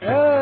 Hare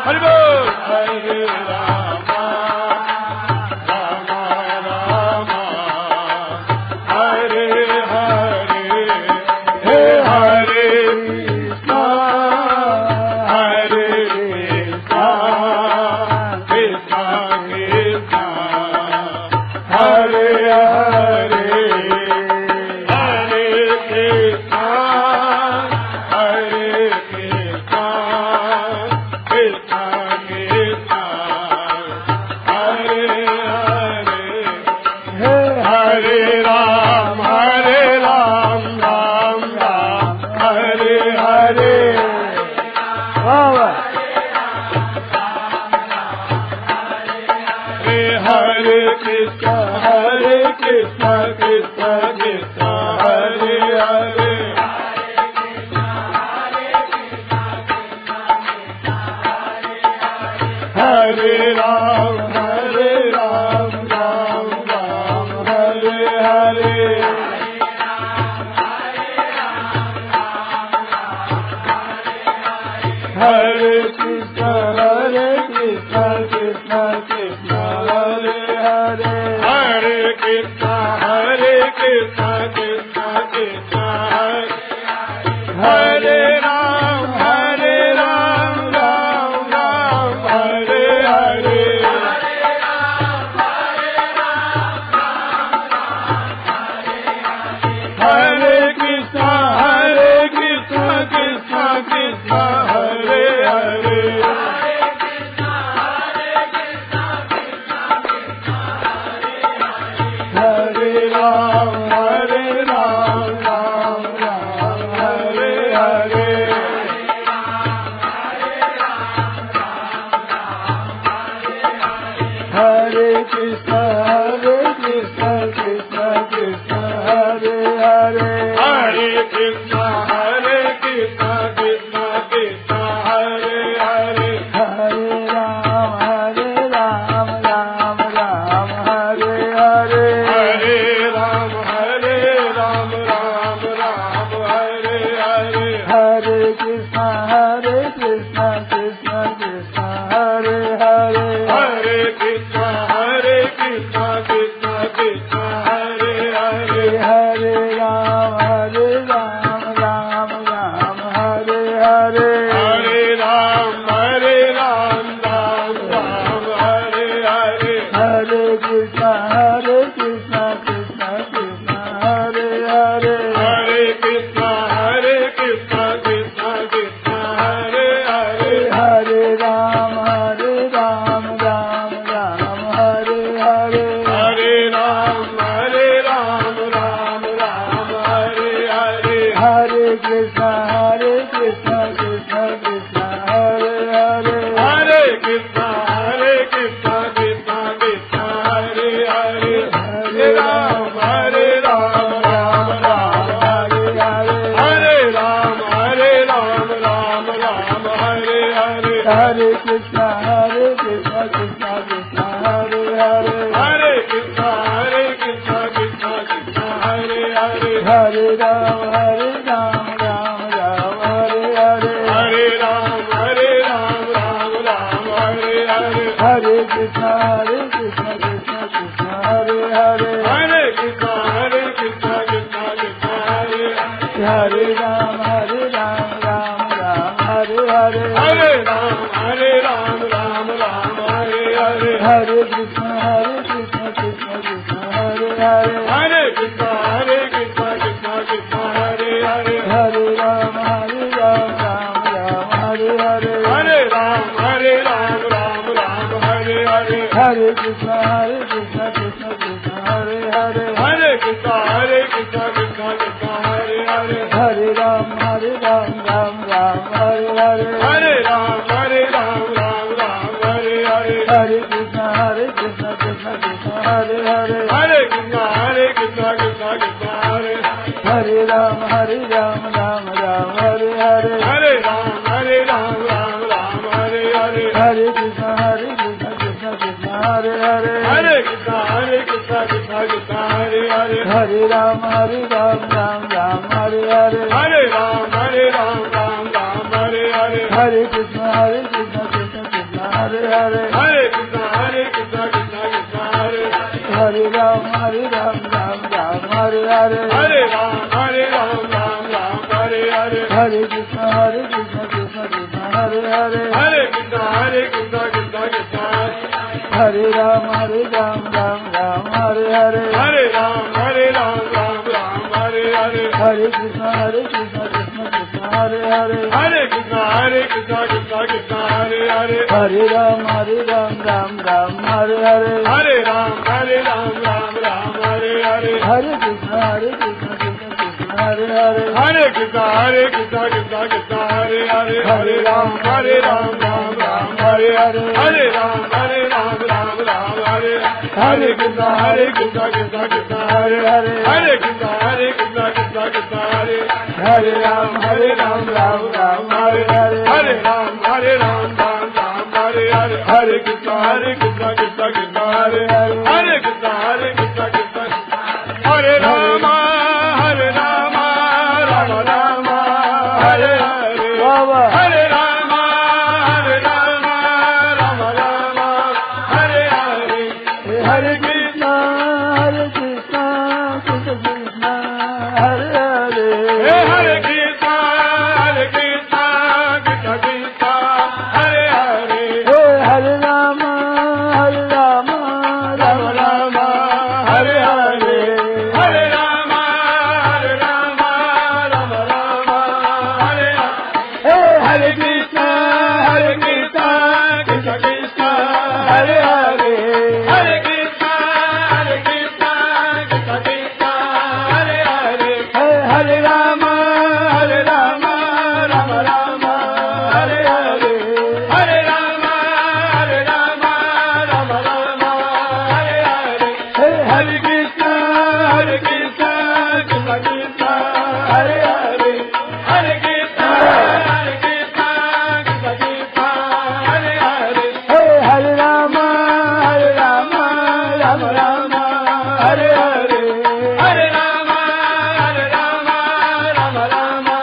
Hari बोल। हरे रामा रामा रामा हरे हरे हे हरे कृष्णा हरे कृष्णा कृष्णा कृष्णा हरे हरे हरे कृष्णा हरे कृष्णा कृष्णा कृष्णा हरे हरे हे हरे राम राम राम हरे हरे हरे कृष्णा कृष्णा कृष्णा हरे हरे हरे राम राम राम हरे हरे हरे कृष्णा कृष्णा कृष्णा हरे हरे हरे कृष्णा कृष्णा कृष्णा हरे राम राम राम हरे हरे हरे कृष्णा कृष्णा कृष्णा हरे हरे हरे राम राम हरे हरे हरे कृष्णा कृष्णा कृष्णा हरे हरे हरे कृष्णा कृष्णा कृष्णा हरे हरे हरे राम राम हरे हरे हरे राम राम हरे हरे हरे कृष्णा कृष्णा कृष्णा हरे हरे हरे कृष्णा कृष्णा कृष्णा हरे हरे हरे राम राम हरे हरे हरे राम राम हरे हरे हरे कृष्णा कृष्णा कृष्णा हरे हरे हरे कृष्णा कृष्णा कृष्णा हरे हरे हरे राम राम हरे हरे हरे राम राम हरे हरे हरे कृष्णा कृष्णा कृष्णा हरे हरे हरे कृष्णा कृष्णा कृष्णा हरे हरे हरे राम हरे Ram Hare Hare Hare Krishna Krishna Krishna Hare Hare Hare Krishna Krishna Krishna Hare Hare Hare Ram Ram Hare Hare Hare Ram Ram Hare Hare Hare Krishna Krishna Krishna Hare Hare Hare Krishna Krishna Krishna Hare Hare Ram Ram Hare Hare Hare Ram Hare Hare Hare Krishna Krishna Krishna Hare Hare Hare Krishna Krishna Hare Hare Hare Ram Hare Hare Hare Ram Hare Hare Hare Krishna Krishna Hare Hare Hare Krishna Krishna Hare Hare Hare Ram Hare Hare Hare Ram Hare Hare Krishna Krishna Hare Hare Hare Krishna Krishna Hare Hare Ram Ram Hare Hare Hare Ram Hare Hare Hare Krishna Krishna Hare Hare Hare Krishna Krishna Hare Hare Hare Ram Ram Hare Hare Hare Ram Hare Hare Hare Krishna Krishna Hare Hare Hare Krishna Krishna Krishna Hare Hare Ram Ram Ram Hare Hare Hare Ram Ram Ram Hare Hare Hare Krishna Krishna Krishna Hare Hare Hare Krishna Krishna Krishna Hare Ram Ram Ram Hare Hare Hare Ram Ram Ram Hare Hare Hare Krishna Krishna Krishna Hare Hare Hare Krishna Krishna Krishna Hare Hare Hare Ram Ram Ram Hare Hare Hare Ram Ram Ram Hare Hare Hare Krishna Krishna Krishna Hare Hare Hare Krishna Krishna Krishna Hare Hare Hare Ram Ram Ram Hare Hare Hare Ram Ram Hare Hare Krishna Krishna Krishna Hare Hare Hare Krishna Krishna Krishna Hare Hare Ram Ram Hare Hare Hare Ram Hare Hare Hare Krishna Krishna Krishna Hare Hare Krishna Krishna Krishna Hare Rama Rama Rama Hare Hare Baba Hare Rama Rama Rama Hare Hare Hare Krishna Krishna Krishna Hare Hare Hare Krishna Krishna Krishna Hare Hare Hare Rama Rama Rama Hare Hare Hare Rama Rama Rama Hare Hare Hare Krishna Krishna Krishna Hare Hare Hare Krishna Krishna Krishna Hare Hare Hare Rama Rama Rama Hare Hare Hare Rama Rama Rama Hare Hare Hare Krishna Krishna Krishna Hare Hare Hare Krishna Krishna Krishna Hare Hare Hare Rama Rama Rama Hare Hare Hare Rama Rama Rama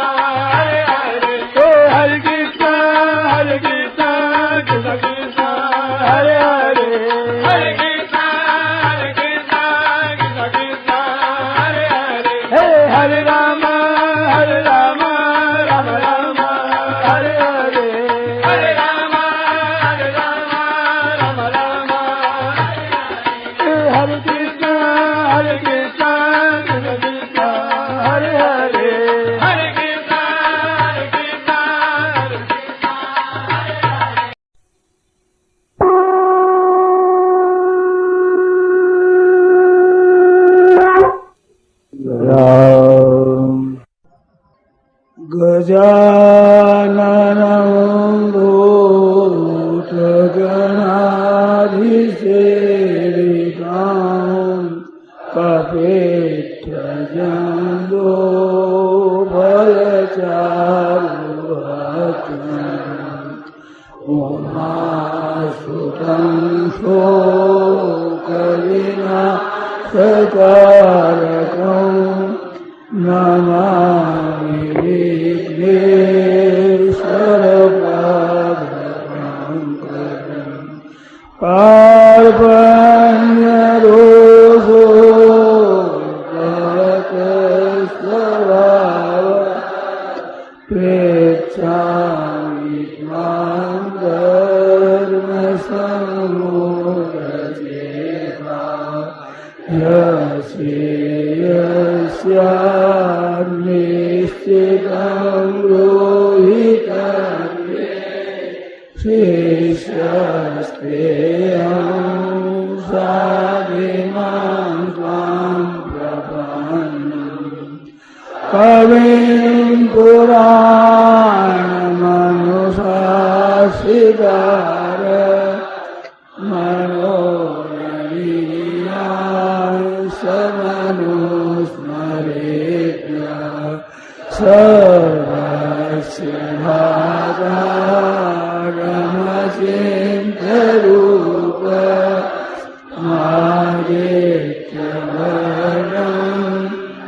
Hare Hare Hare Krishna Krishna Krishna Hare Hare Hare Krishna Krishna Krishna Hare Hare Hare Rama Rama Rama Hare Hare Hare Rama Rama Hare Krishna Krishna Krishna Hare Hare Hare Krishna Krishna Gajananam Bhutaganaधिसेवितां Kapittajambo Balacharuvatam Umasutam Shokalina Sakarakam Namami Vigneswarapadam Parvanya Roso Bhatasvara Prechami Tvam Dharma Samudacheta Yasyanischitam rohitam Shishyastreyam sadimam tvam prapannam Kavim Puranamanusasidara Manoraniyam Samanusmaretya Sarvasya Bhagaramachintarupa Madityavarnam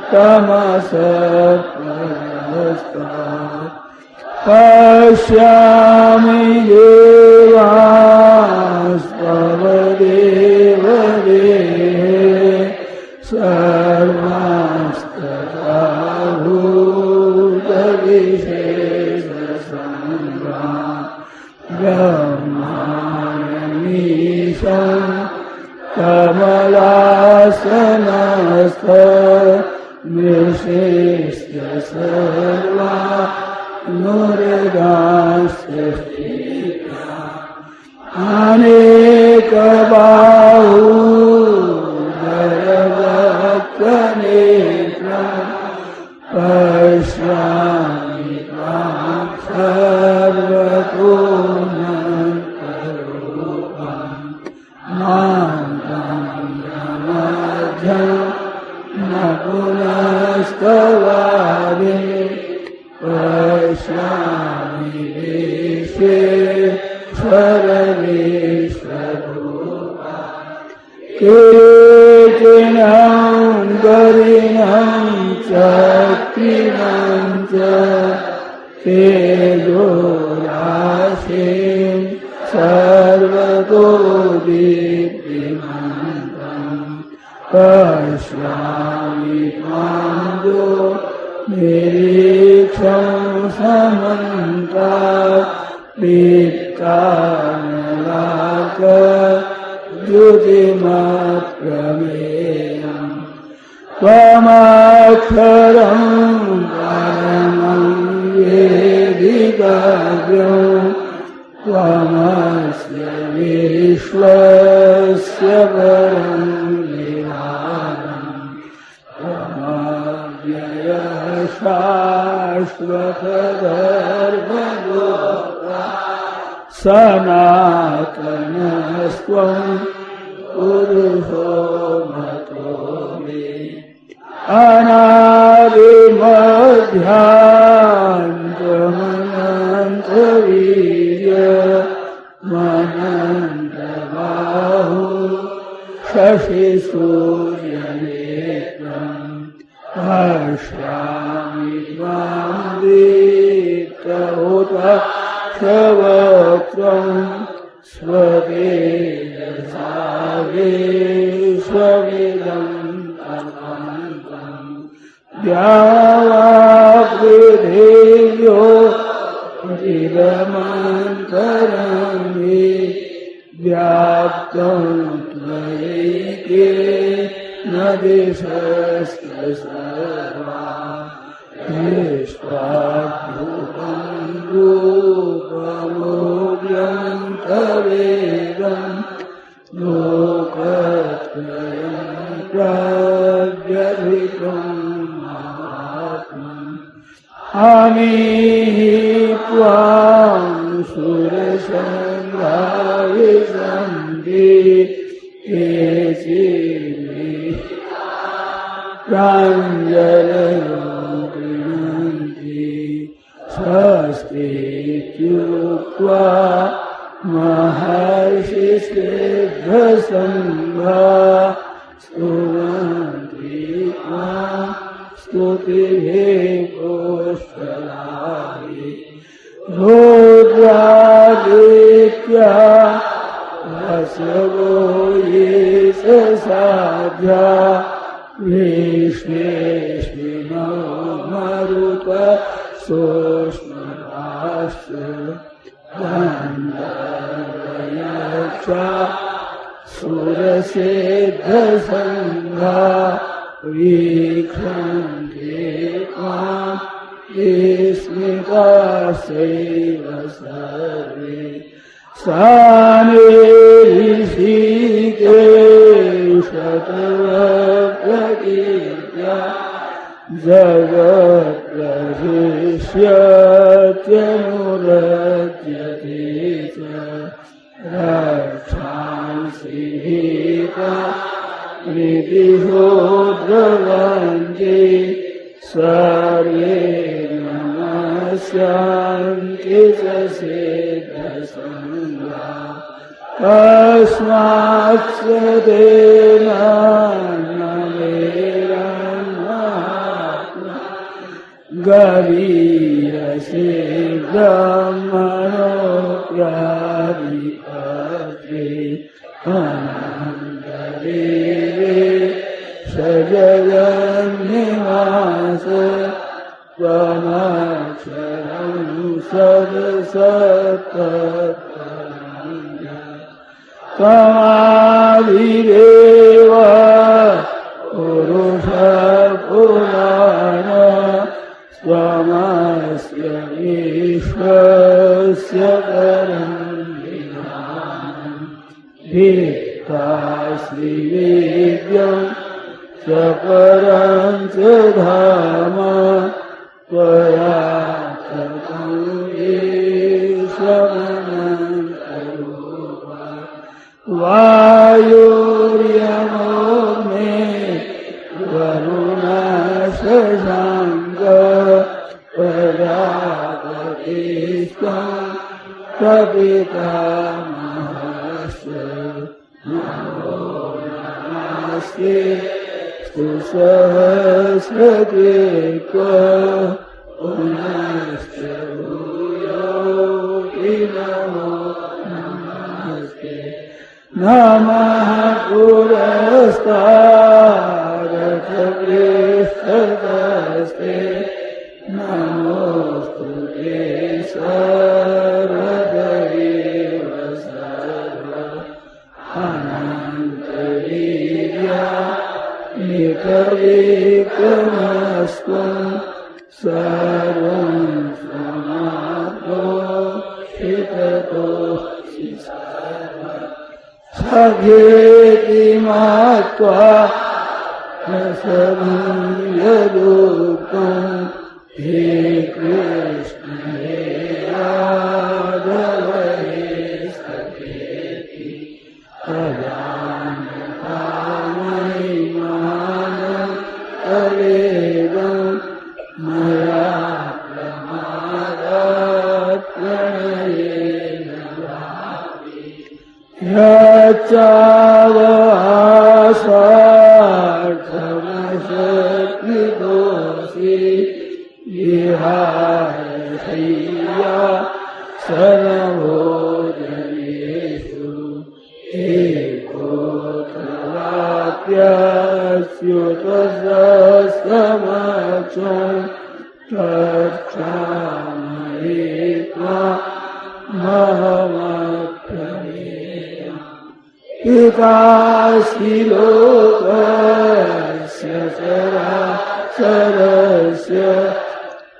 Tamasapparasta. 「 Pashyami deva ब्रह्माणमीशं कमलासनस्थ विशिष्य सर्वा मुरगास्थिता अनेकबाहुधरवक्त्रनेत्रं पश्यामि त्वां सर्वतोऽनन्तरूपं नान्तमध्यं न पुनस्तवादे पश्यामि विश्वेश्वरविश्वरूपा केचिनं गरिणं चक्रिणं च तेजोराशिं सर्वतो दीप्तिमन्तं पश्यामि त्वां निरीक्षं समन्तात् दीप्तानलाकद्युतिमप्रमेयम् त्वमक्षरं परमं वेदितव्यं त्वमस्य विश्वस्य परं निधानम् शाश्वतधर्मगोप्ता सनातनस्त्वं पुरुषो मतो मे अनादिमध्यान्तमनन्तवीर्यमनन्तबाहु शशिसूर्यनेत्रम् पश्यामि त्वां दीप्तहुताक्षवक्त्रं स्वतेजसा विश्वमिदं तमन्तं द्यावापृथिव्यो चिदमन्तरं हि व्याप्तं त्वयैकेन दिशश्च सर्वा दृष्ट्वाद्भुतं रूपमोऽव्यन्तवेदं लोकत्रयं प्रव्यथितं महात्मम् अमीहि त्वां सुरसङ्घा विशन्ति केचिन्मे प्राञ्जलयो गृह्णन्ति स्वस्तीत्युक्त्वा महर्षिसिद्धसङ्घा स्तुवन्ति त्वां स्तुतिभिः पुष्कलाभिः रुद्रादित्या वसवो ये साध्या विश्वेश्विनो मरुत सोष्मराश्च गन्धर्वयक्षा सुरसिद्धसङ्घा वीक्षन्ते त्वां विस्मितास्यैव सर्वे सानिऋषिकेशतवप्रकीर्त्या जगत्प्रशिष्यत्यनुरज्यते च रक्षांसि भीता प्रीतिहो द्रवन्ति सर्वे नमस्यान्ति च सिद्धसङ्घा तस्मात् स तेन गरीयसे ब्रह्मणोऽप्यादिपत्रे अनन्तदेवे सजगन्निवास त्वमक्षरं सदसद् त्वमादिदेव पुरुष पुराण त्वमस्य विश्वस्य परं भित्तास्ति वेद्यं च परं च धाम त्वया ततं विश्वमनन्तरूपा वायुर्यमोऽग्ने वरुणशशाङ्क प्रजापतिस्त्वं प्रपितामहस्य नमो नमस्ते सहस्रकृत्व पुनश्च भूयोऽपि नमो नमस्ते नमः पुरस्तादथ पृष्ठतस्ते नमोऽस्तु ते सर्वदेव सर्व अनन्तवीर्या एकविक्रमस्त्वं सर्वं समाप्तोषिततोऽसि सखेति मत्वा रसनं यदुक्तं हे कृष्ण हे राघव हे सखेति अजानता महिमानं तवेदं मया प्रमादात् प्रणयेन यच्चावहासार्थमशक्तिदोषि विहारशय्या सर्वभोजनेषु एकोऽथवाप्यस्युतसहस्रमक्षं तत्क्षामये त्वामहमप्रमेयम् पितासि लोकस्य चराचरस्य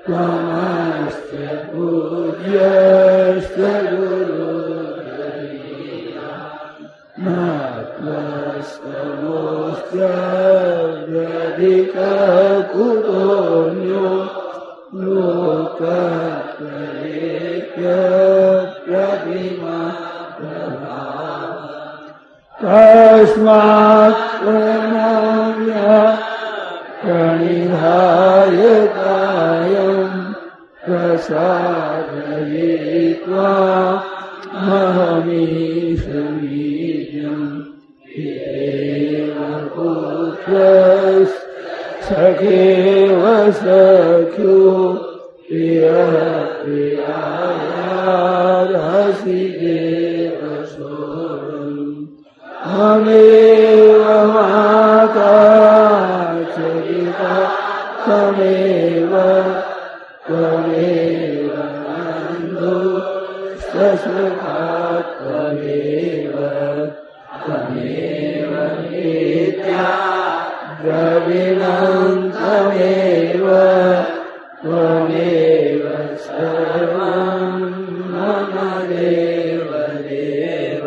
त्वमस्य पूज्यस्य गुरुर्गरीया न त्वस्तमोऽस्त्यधिककुतोऽन्यो लोकत्रयेऽप्यप्रतिमा तस्मात् प्रणम्य प्रणिधाय कायं प्रसादयित्वा महमीशमीड्यं हितेव पुत्रस्सखेव सख्यो प्रियः प्रियायार्हसि देव सोऽहम् त्वमेव माता च पिता त्वमेव बन्धुश्च त्वमेव नित्या द्रविणं त्वमेव सर्वं मम देव देव।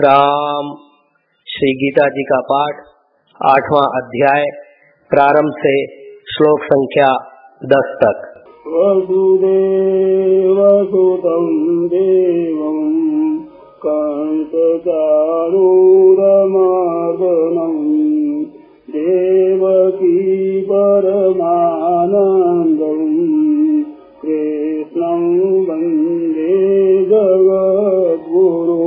राम। श्री गीता जी का पाठ 8वां अध्याय प्रारंभ से श्लोक संख्या 10 तक। वसुदेवसुतं देवं कंसचारूरमर्दनं देवकी परमानन्दं कृष्णं वन्दे जगद्गुरुम्।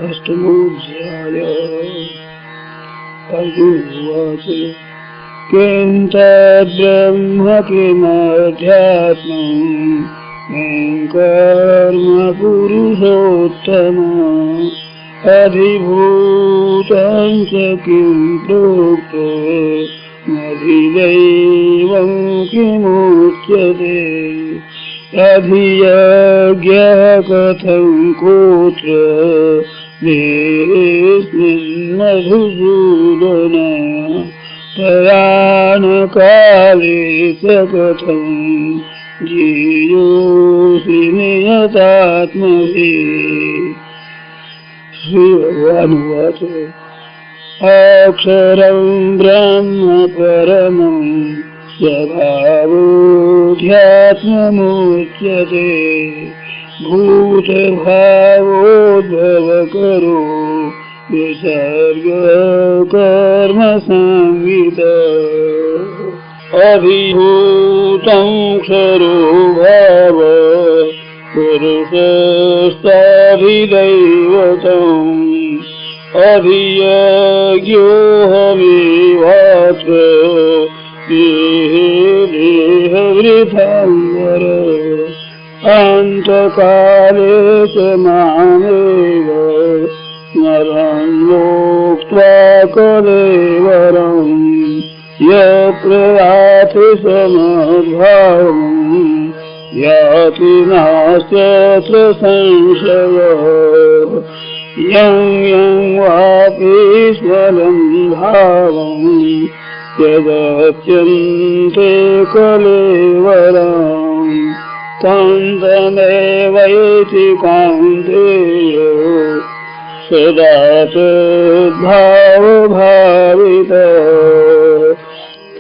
अष्टमोऽध्याय। अर्जुनोवाच किं तद्ब्रह्म किमध्यात्मम् किं कर्म पुरुषोत्तम अधिभूतं च किं प्रोक्तो नधिदैवं किमुच्यते अधियज्ञः कथं कोत्र मधुसूदन प्रयाणकाले च कथं जीयोऽसि नियतात्मभिः। श्री भगवान उवाच अक्षरं ब्रह्म परमं स्वभावोऽध्यात्ममुच्यते भूतभावोद्भवकरो विसर्गकर्म संवितः अभिभूतं क्षरो भाव पुरुषस्ताभिदैवतम् अधियज्ञोऽहमेवात्र देहवृथाम्बर अन्तकाले च मामेव स्मरन् मोक्त्वा कलेवरम् यत्र याति समद्भावम् याति नास्त्यत्र संशयः यं यं वापि स्मरन् भावम् यदत्यन्ते कलेवरम् तं तमेवैति कौन्तेय सदा तद्भावभावितः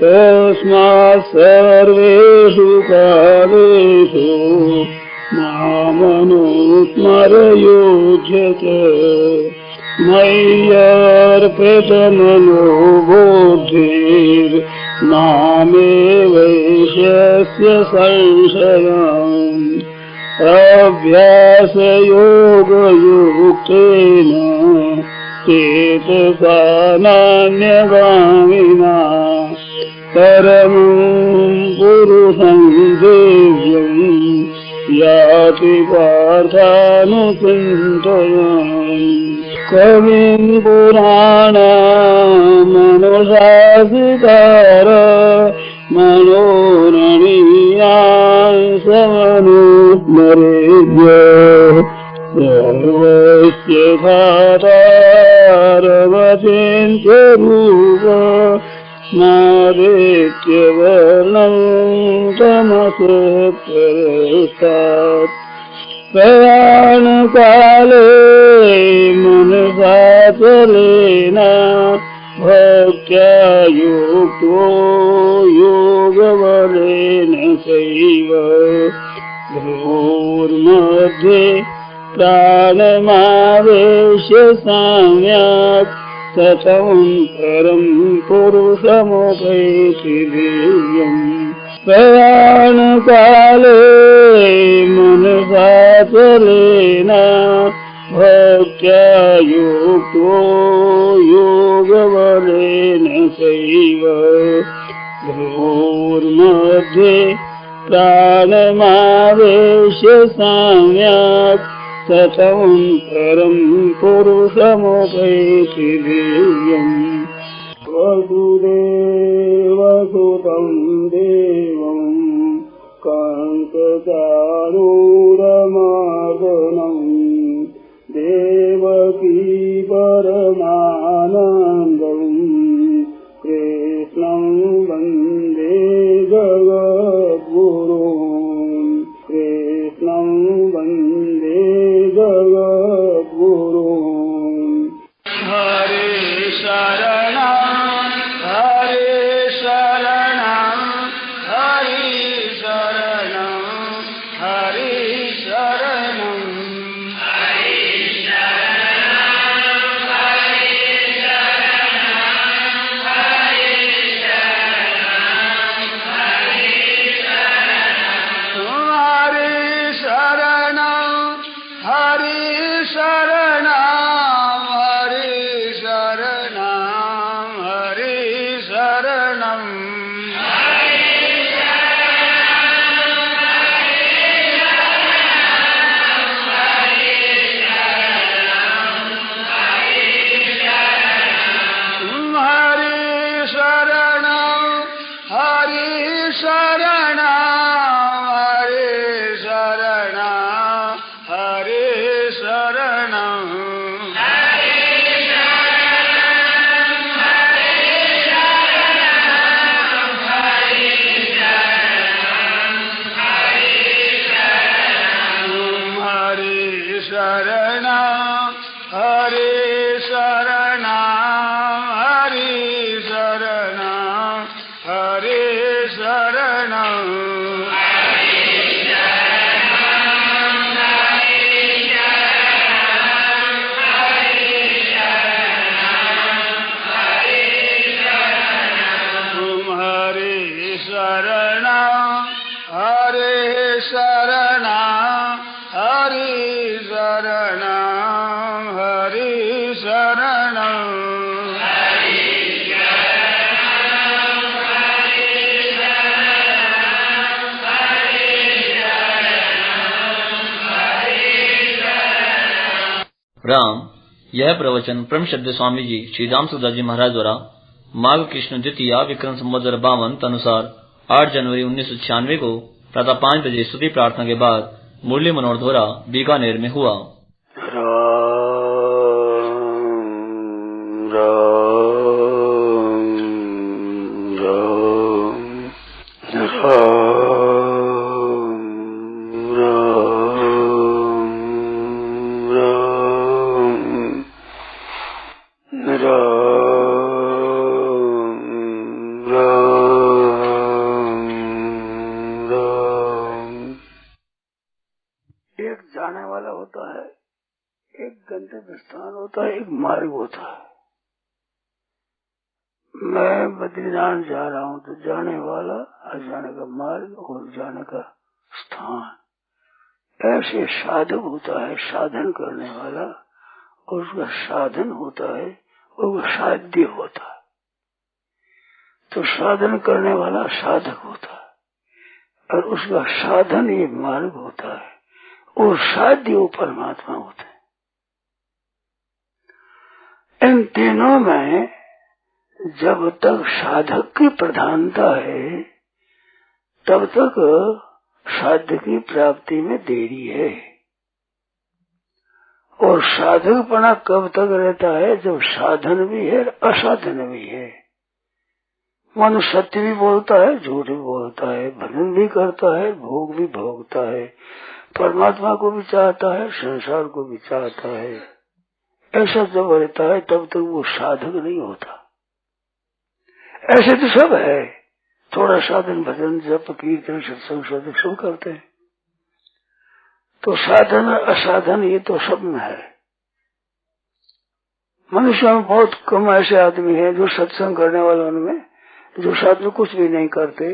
तस्मात् सर्वेषु कालेषु मामनुस्मरयुज्यत मय्यर्पितमनो बुद्धिर्मामेवैष्यस्य संशयम् अभ्यासयोगयुक्तेन चेतसा नान्यगामिना परमं पुरुषं दिव्यं याति पार्थानुचिन्तयन् कविं पुराणमनुशासितार मनोरणीयान् समनुस्मरेद्य सर्वस्य धातारमचिन्त्य रूप स्मरेत्यवर्णं तमसोत्तरस्तात् प्रयाणकाले मनसाचलेन भक्त्या युक्तो योगबलेन चैव भ्रूर्मध्ये प्राणमावेश्य सम्यक् ततं परं पुरुषमुपैति दिव्यम् प्रयाणकाले मनसाचलेन भक्त्या युक्तो योगबलेन चैव भ्रूर्मध्ये प्राणमावेश्य सम्यक् ततं परं पुरुषमुपैति दिव्यम् वसुदेवसुतं देवं कंसचारूढमर्दनं देवकी परमानन्दं कृष्णं वन्दे जगद्गुरुं कृष्णं वन्दे जगद्गुरुं हरे शरणं हरे शरणं हरे शरणं हरे शरणं हरे शरणं हरे शरणं हरे शरणं हरे शरणं हरे शरणं हरे शरणं राम। यह प्रवचन परम श्रद्धेय स्वामी जी श्री राम सुखदास जी महाराज द्वारा माघ कृष्ण द्वितीया विक्रम संवत्सर 52 अनुसार 8 जनवरी 1996 को प्रातः 5 बजे स्तुति प्रार्थना के बाद मुरली मनोहर द्वारा बीकानेर में हुआ। एक जाने वाला होता है, एक गंतव्य स्थान होता है, एक मार्ग होता है। मैं बद्रीनाथ जा रहा हूँ तो जाने वाला और जाने का मार्ग और जाने का स्थान, ऐसे साधक होता है, साधन करने वाला, और उसका साधन होता है और वो साध्य होता है। तो साधन करने वाला साधक होता है और उसका साधन ये मार्ग होता है और साध्य वो परमात्मा होता है। इन तीनों में जब तक साधक की प्रधानता है तब तक साध्य की प्राप्ति में देरी है, और साधकपना कब तक रहता है? जब साधन भी है असाधन भी है। मनुष्य सत्य भी बोलता है, झूठ भी बोलता है, भजन भी करता है, भोग भी भोगता है, परमात्मा को भी चाहता है, संसार को भी चाहता है। ऐसा जब रहता है तब तक वो साधक नहीं होता। ऐसे तो सब है, थोड़ा साधन भजन जप कीर्तन सत्संग साधक सब करते हैं। तो साधन असाधन ये तो सब में है। मनुष्य में बहुत कम ऐसे आदमी हैं जो सत्संग करने वालों में, जो साधन कुछ भी नहीं करते।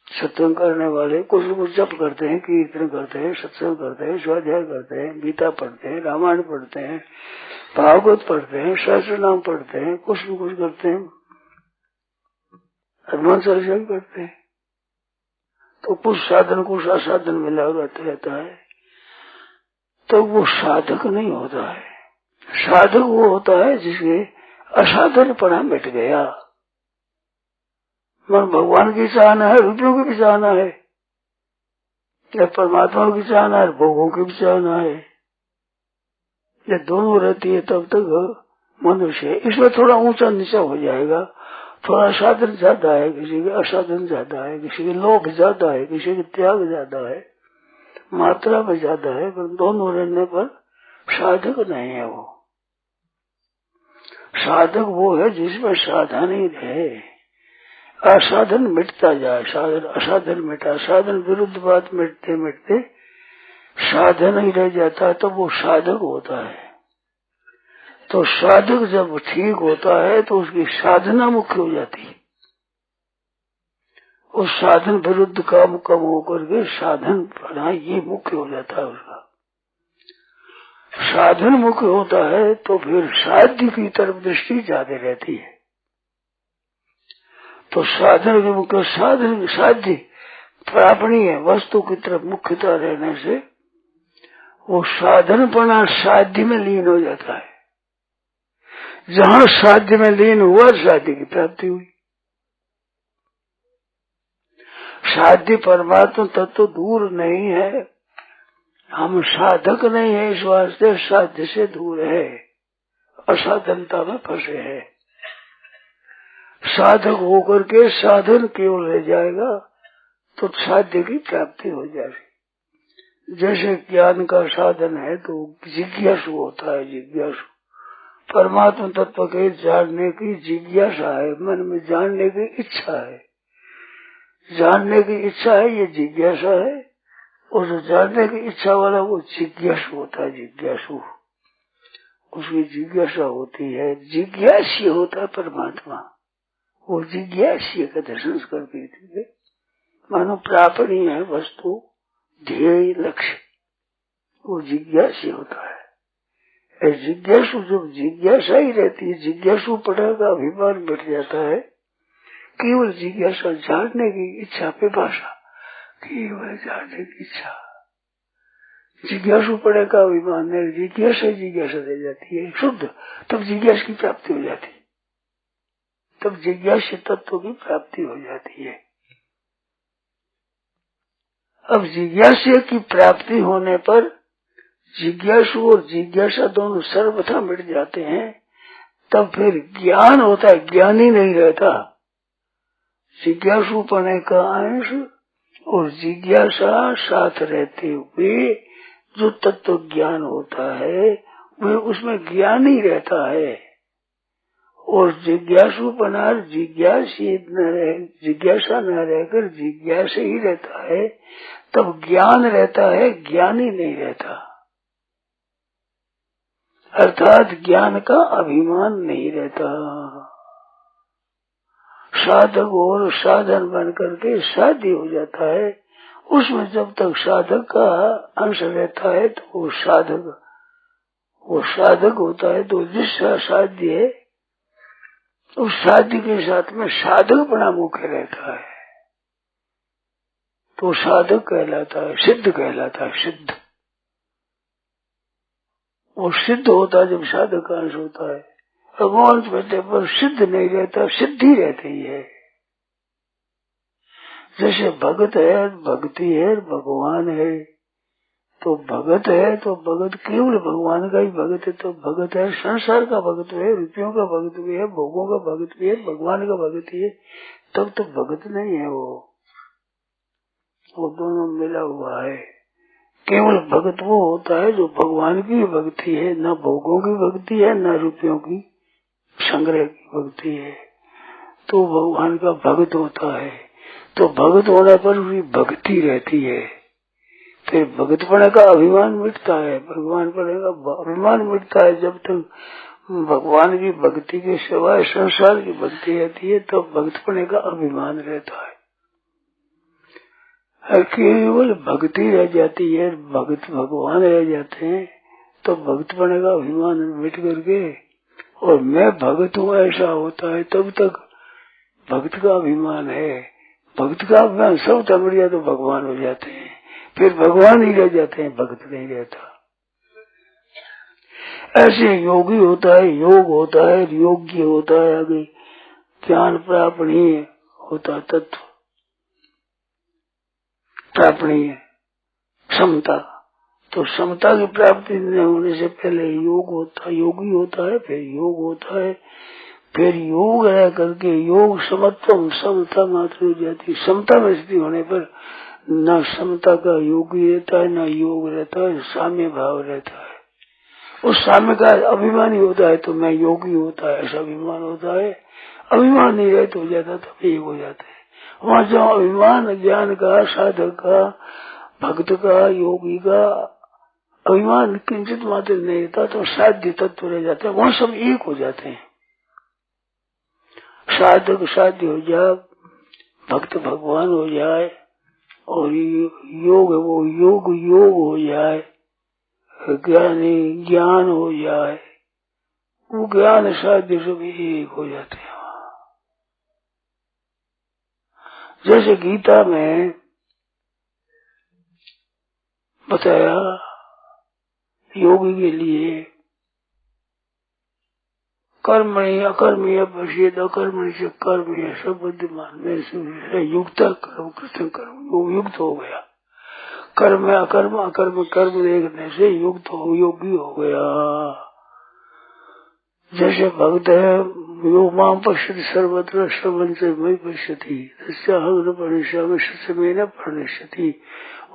सत्संग करने वाले कुछ न कुछ जप करते हैं, कीर्तन करते हैं, सत्संग करते हैं, स्वाध्याय करते हैं, गीता पढ़ते हैं, रामायण पढ़ते हैं, भागवत पढ़ते हैं, सहस्त्र नाम पढ़ते हैं, कुछ न कुछ करते हैं, हनुमान चालीसा भी करते हैं। तो कुछ साधन कुछ असाधन मिला रहता है, तो वो साधक नहीं होता है। साधक वो होता है जिसके असाधनपना मिट गया। मन भगवान की चाहना है, रुपयों की भी चाहना है, या परमात्मा की चाहना है, भोगों की भी चाहना है, ये दोनों रहती है तब तक मनुष्य इसमें थोड़ा ऊंचा नीचा हो जाएगा। थोड़ा साधन ज्यादा है, किसी के असाधन ज्यादा है, किसी के लोभ ज्यादा है, किसी के त्याग ज्यादा है, मात्रा में ज्यादा है, पर दोनों रहने पर साधक नहीं है। वो साधक वो है जिसमें साधन ही रहे, असाधन मिटता जाए, साधन असाधन मिटा, साधन विरुद्ध बात मिटते मिटते साधन ही रह जाता है, तो वो साधक होता है। तो साधक जब ठीक होता है तो उसकी साधना मुख्य हो जाती है। उस साधन विरुद्ध काम कम होकर के साधन पढ़ा ये मुख्य हो जाता है। उसका साधन मुख्य होता है तो फिर साध्य की तरफ दृष्टि ज्यादा रहती है। तो साधन के मुख्य साधन साध्य प्रापणीय वस्तु की तरफ मुख्यता रहने से वो साधनपना साध्य में लीन हो जाता है। जहाँ साध्य में लीन हुआ साध्य की प्राप्ति हुई। साध्य परमात्मा तत्व दूर नहीं है, हम साधक नहीं है, इस वास्ते साध्य से दूर है, असाधनता में फंसे है। साधक होकर के साधन केवल रह जाएगा तो साध्य की प्राप्ति हो जाएगी। जैसे ज्ञान का साधन है तो जिज्ञासु होता है, जिज्ञासु परमात्मा तत्व के जानने की जिज्ञासा है, मन में जानने की इच्छा है, जानने की इच्छा है, ये जिज्ञासा है। और जो जानने की इच्छा वाला वो जिज्ञासु होता है, जिज्ञासु उसकी जिज्ञासा होती है, जिज्ञासी होता है परमात्मा। वो जिज्ञासी का दर्शन करके थे मानो प्रापणी है वस्तु, ध्येय लक्ष्य, वो जिज्ञासी होता है। जिज्ञासु जब जिज्ञासा ही रहती है, जिज्ञासु पढ़ा का अभिमान मिट जाता है। केवल जिज्ञासा, जानने की इच्छा, पिपासा, केवल जानने की इच्छा, जिज्ञासु पड़े का अभिमान है, जिज्ञासा रह जाती है शुद्ध, तब जिज्ञास की प्राप्ति हो जाती है, तब जिज्ञास तत्व की प्राप्ति हो जाती है। अब जिज्ञासा की प्राप्ति होने पर जिज्ञासु और जिज्ञासा दोनों सर्वथा मिट जाते हैं, तब फिर ज्ञान होता है, ज्ञानी नहीं रहता। जिज्ञासुपने का अंश और जिज्ञासा साथ रहते हुए जो तत्व ज्ञान होता है वह उसमें ज्ञान ही रहता है, और जिज्ञासुपना जिज्ञासा न रहकर जिज्ञासा ही रहता है, तब ज्ञान रहता है, ज्ञान ही नहीं रहता। अर्थात ज्ञान का अभिमान नहीं रहता। साधक और साधन बन करके साध्य हो जाता है, उसमें जब तक साधक का अंश रहता है तो वो साधक होता है। तो जिसका साध्य है उस साध्य के साथ में साधक बना मुख्य रहता है, तो साधक कहलाता है, सिद्ध कहलाता है। सिद्ध वो सिद्ध होता है जब साधक का अंश होता है। भगवान कहते पर सिद्ध नहीं रहता, सिद्धि रहती है। जैसे भगत है, भक्ति है, भगवान है, तो भगत है तो भगत केवल भगवान का ही भगत है, तो भगत है, संसार का भगत है, रुपयों का भगत भी है, भोगों का भगत भी है, भगवान का भगत ही है, तब तो भगत नहीं है वो दोनों मिला हुआ है। केवल भगत वो होता है जो भगवान की भक्ति है, न भोगों की भक्ति है, न रुपयों की संग्रह की भक्ति है, तो भगवान का भगत होता है। तो भगत होने पर भी भक्ति रहती है, फिर भगतपने का अभिमान मिटता है, भगवान पने का अभिमान मिटता है। जब तक भगवान की भक्ति के सिवाय संसार की भक्ति रहती है तो भक्तपने का अभिमान रहता है। केवल भक्ति रह जाती है, भगत भगवान रह जाते हैं, तो भक्तपने का अभिमान मिट करके और मैं भगत हूँ ऐसा होता है। तब तक भक्त का अभिमान है, भक्त का अभिमान सब तमड़ जाए तो भगवान हो जाते हैं, फिर भगवान ही रह जाते हैं, भक्त नहीं रहता। ऐसे योगी होता है, योग होता है, योग्य होता है, आगे ज्ञान प्रापणीय होता, तत्व प्रापणीय समता। तो समता की प्राप्ति न होने से पहले योग होता, योगी होता है, फिर योग होता है, फिर योग रह करके योग समत्वम समता मात्र हो जाती। समता में स्थिति होने पर न समता का योगी रहता है, न योग रहता है, साम्य भाव रहता है। उस साम्य का अभिमानी होता है तो मैं योगी होता है, ऐसा अभिमान होता है। अभिमान नहीं रहता हो जाता तो एक हो जाता है। वहाँ जो अभिमान ज्ञान का, साधक का, भक्त का, योगी का अभिमान किंचित मात्र नहीं रहता तो साध्य तत्व रह जाता है, वहाँ सब एक हो जाते हैं। साधक साध्य हो जाए, भक्त भगवान हो जाए, और योग वो योग हो जाए, ज्ञानी ज्ञान हो जाए, वो ज्ञान साध्य सब एक हो जाते हैं। जैसे गीता में बताया योगी के लिए कर्मणि अकर्मीय पश्येद अकर्मणि से कर्मीय सब बुद्धिमान में से युक्त कर्म कृष्ण कर्म वो युक्त हो गया। कर्म में अकर्म, अकर्म कर्म देखने से युक्त हो योगी हो गया। जैसे भक्त है यो माम पश्यति सर्वत्र श्रवण से मई पश्यति तस्याहं न परिश्यामि सत्समे न प्रणश्यति।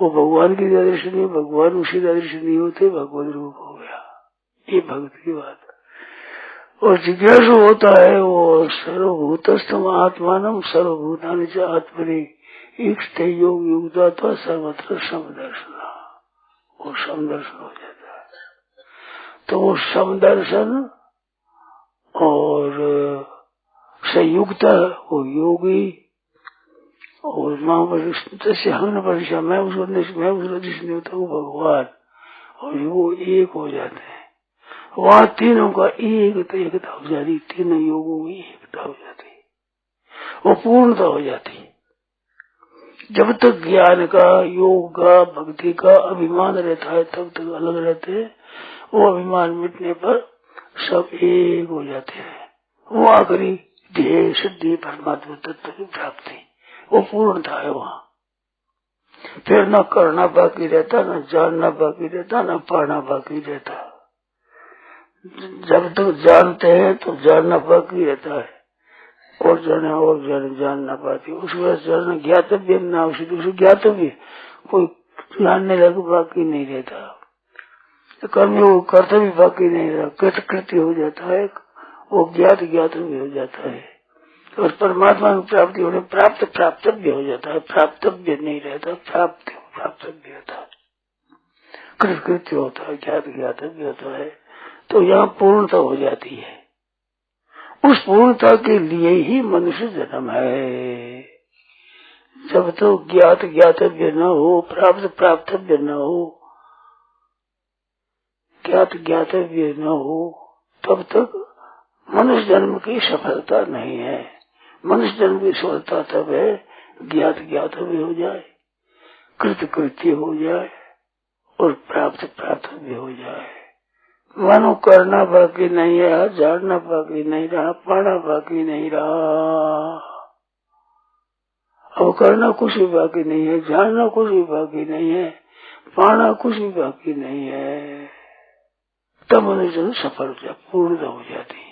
वो भगवान की दृष्टि नहीं, भगवान उसी दृष्टि नहीं होते, भगवत रूप हो गया। ये भक्त की बात। और जिज्ञासु होता है वो सर्वभूतस्थम आत्मानम सर्वभूतानि च आत्मनि ईक्षते योग युक्ता सर्वत्र समदर्शन, वो समदर्शन हो जाता है। तो वो समदर्शन और संयुक्त वो योगी और माँ जैसे हम परीक्षा मैं उसको दृष्टि नहीं होता, वो भगवान और वो एक हो जाते हैं। वहाँ तीनों का एकता हो जाती, तीनों योगों की एकता हो जाती, वो पूर्णता हो जाती। जब तक ज्ञान का, योग का, भक्ति का अभिमान रहता है तब तक अलग रहते हैं। वो अभिमान मिटने पर सब एक हो जाते हैं। वो आखिरी ध्येय सिद्धि परमात्मा तत्व की प्राप्ति, वो पूर्णता है वहाँ। फिर न करना बाकी रहता, न जानना बाकी रहता, न पाना बाकी रहता। जब तक जानते हैं तो जानना बाकी रहता है, और जानना पाती। उसके बाद जानना ज्ञातव्य ना, उसी दूसरे ज्ञातव्य कोई जानने लगे बाकी नहीं रहता। कर्म कर्तव्य बाकी नहीं रहता, कृत्य हो जाता है, वो ज्ञात ज्ञातव्य हो जाता है। और परमात्मा की प्राप्ति होने प्राप्त प्राप्तव्य हो जाता है। प्राप्तव्य नहीं रहता, प्राप्तव्य होता है, कृत्य होता है, ज्ञात ज्ञातव्य होता है। तो यहाँ पूर्णता हो जाती है। उस पूर्णता के लिए ही मनुष्य जन्म है। जब तो ज्ञात ज्ञातव्य न हो, प्राप्त प्राप्तव्य न हो, ज्ञात ज्ञातव्य न हो, तब तक मनुष्य जन्म की सफलता नहीं है। मनुष्य जन्म की सफलता तब है ज्ञात ज्ञातव्य हो जाए, कृत्य हो जाए और प्राप्त प्राप्तव्य हो जाए। मानो करना बाकी नहीं है, जानना बाकी नहीं रहा, पाना बाकी नहीं रहा। अब करना कुछ भी बाकी नहीं है, जानना कुछ भी बाकी नहीं है, पाना कुछ भी बाकी नहीं है। तब मनुष्य सफल हो जाए, पूर्णता हो जाती है।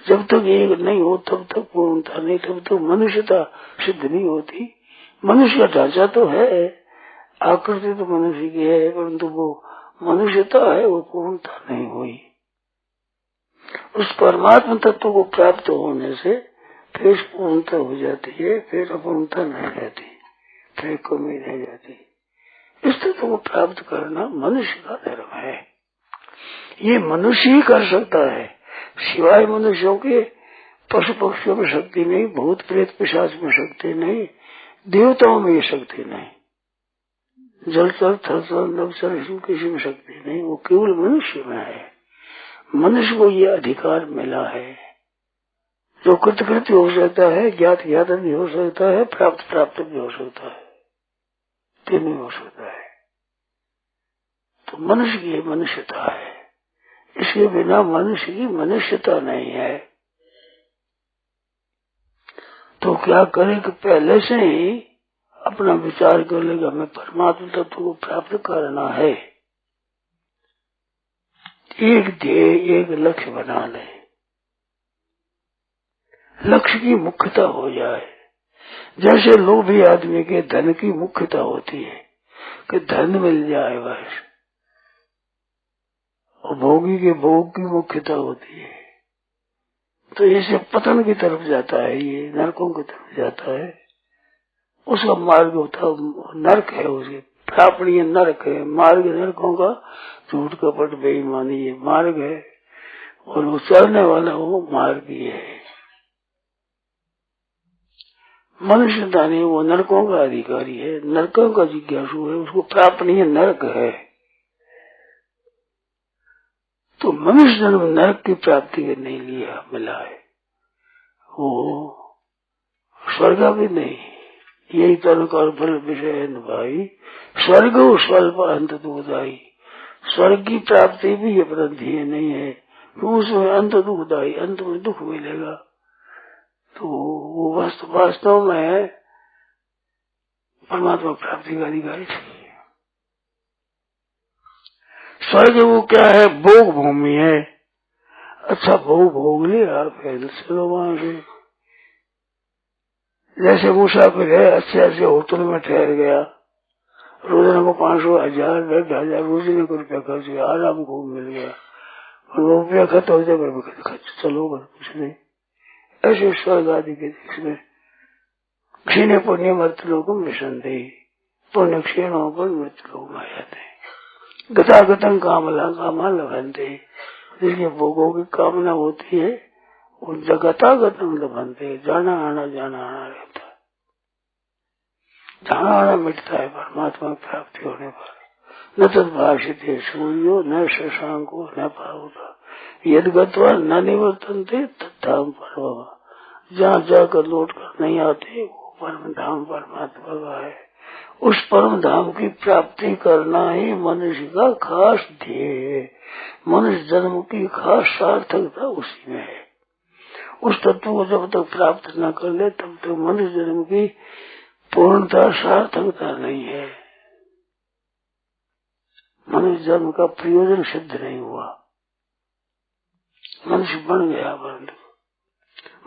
जब तक एक नहीं हो तब तक पूर्णता नहीं, तब तक मनुष्यता सिद्ध नहीं होती। मनुष्य का ढांचा तो है, आकृति तो मनुष्य की है, परंतु वो मनुष्यता है, वो पूर्णता नहीं हुई। उस परमात्मा तत्व को प्राप्त होने से फिर पूर्णता हो जाती है, फिर अपूर्णता नहीं रहती, फिर कमी नहीं जाती। इस तत्व को प्राप्त करना मनुष्य का धर्म है। ये मनुष्य ही कर सकता है, सिवाय मनुष्यों के पशु पक्षियों में शक्ति नहीं, भूत प्रेत पिशाच में शक्ति नहीं, देवताओं में ये शक्ति नहीं, जल चल थल चल नभ चल इसमें किसी में शक्ति नहीं, वो केवल मनुष्य में है। मनुष्य को ये अधिकार मिला है, जो कृतकृत्य हो सकता है, ज्ञात ज्ञात भी हो सकता है, प्राप्त प्राप्त भी हो सकता है, तीनों हो सकता है। तो मनुष्य की मनुष्यता है, इसके बिना मनुष्य की मनुष्यता नहीं है। तो क्या करें कि पहले से ही अपना विचार कर लेगा, हमें परमात्मा तत्व को प्राप्त करना है। एक ध्येय, एक लक्ष्य बना ले, लक्ष्य की मुख्यता हो जाए। जैसे लोभी आदमी के धन की मुख्यता होती है कि धन मिल जाए बस, और भोगी के भोग की मुख्यता होती है। तो इसे पतन की तरफ जाता है, ये नरकों की तरफ जाता है। उसका मार्ग होता नरक है, उसके प्रापणीय नरक है। मार्ग नरकों का झूठ कपट बेईमानी ये मार्ग है, और वो चलने वाला वो मार्ग ही है। मनुष्य दानी वो नरकों का अधिकारी है, नरकों का जिज्ञासु है, उसको प्रापणीय नरक है। तो मनुष्य जन्म नरक की प्राप्ति के नहीं लिया मिला है, वो स्वर्ग भी नहीं। यही तन कर फल विषय भाई, स्वर्ग स्वल्प अंत दुखदायी। स्वर्ग की प्राप्ति भी अपराधी नहीं है, तो उसमें अंत दुखदायी, अंत में दुख मिलेगा। तो वो वास्तव में परमात्मा प्राप्ति का अधिकारी थी। स्वर्ग वो क्या है, भोग भूमि है। अच्छा भोग भोग लिया, फिर चलो वहां से। जैसे मुसाफिर है, अच्छे होटल में ठहर गया, रोजाना को 500 1000 10,000 रोजाना को रुपया खर्च गया, आराम खूब मिल गया, और वो रुपया खत्म हो जाए चलो कुछ नहीं। ऐसे स्वर्ग आदि के इसमें क्षीण पुण्य मृत्यु लोग मिशन दे, पुण्य क्षीण होकर मृत्यु लोग आ जाते हैं। गतागतम कामला कामा लभनते, जिसके भोगों की कामना होती है वो गतागतम लभनते, जाना आना रहता है। जाना आना मिटता है परमात्मा की प्राप्ति होने पर। न तद्भाषिते सूर्यो न शशांको न पावका, यद गत्वा न निवर्तन्ते तद्धाम परम। जहाँ जाकर लौट कर नहीं आते वो परम धाम परमात्मा का है। उस परम धाम की प्राप्ति करना ही मनुष्य का खास ध्येय है। मनुष्य जन्म की खास सार्थकता उसी में है। उस तत्व को जब तक प्राप्त न कर ले तब तक मनुष्य जन्म की पूर्णता सार्थकता नहीं है। मनुष्य जन्म का प्रयोजन सिद्ध नहीं हुआ। मनुष्य बन गया परंतु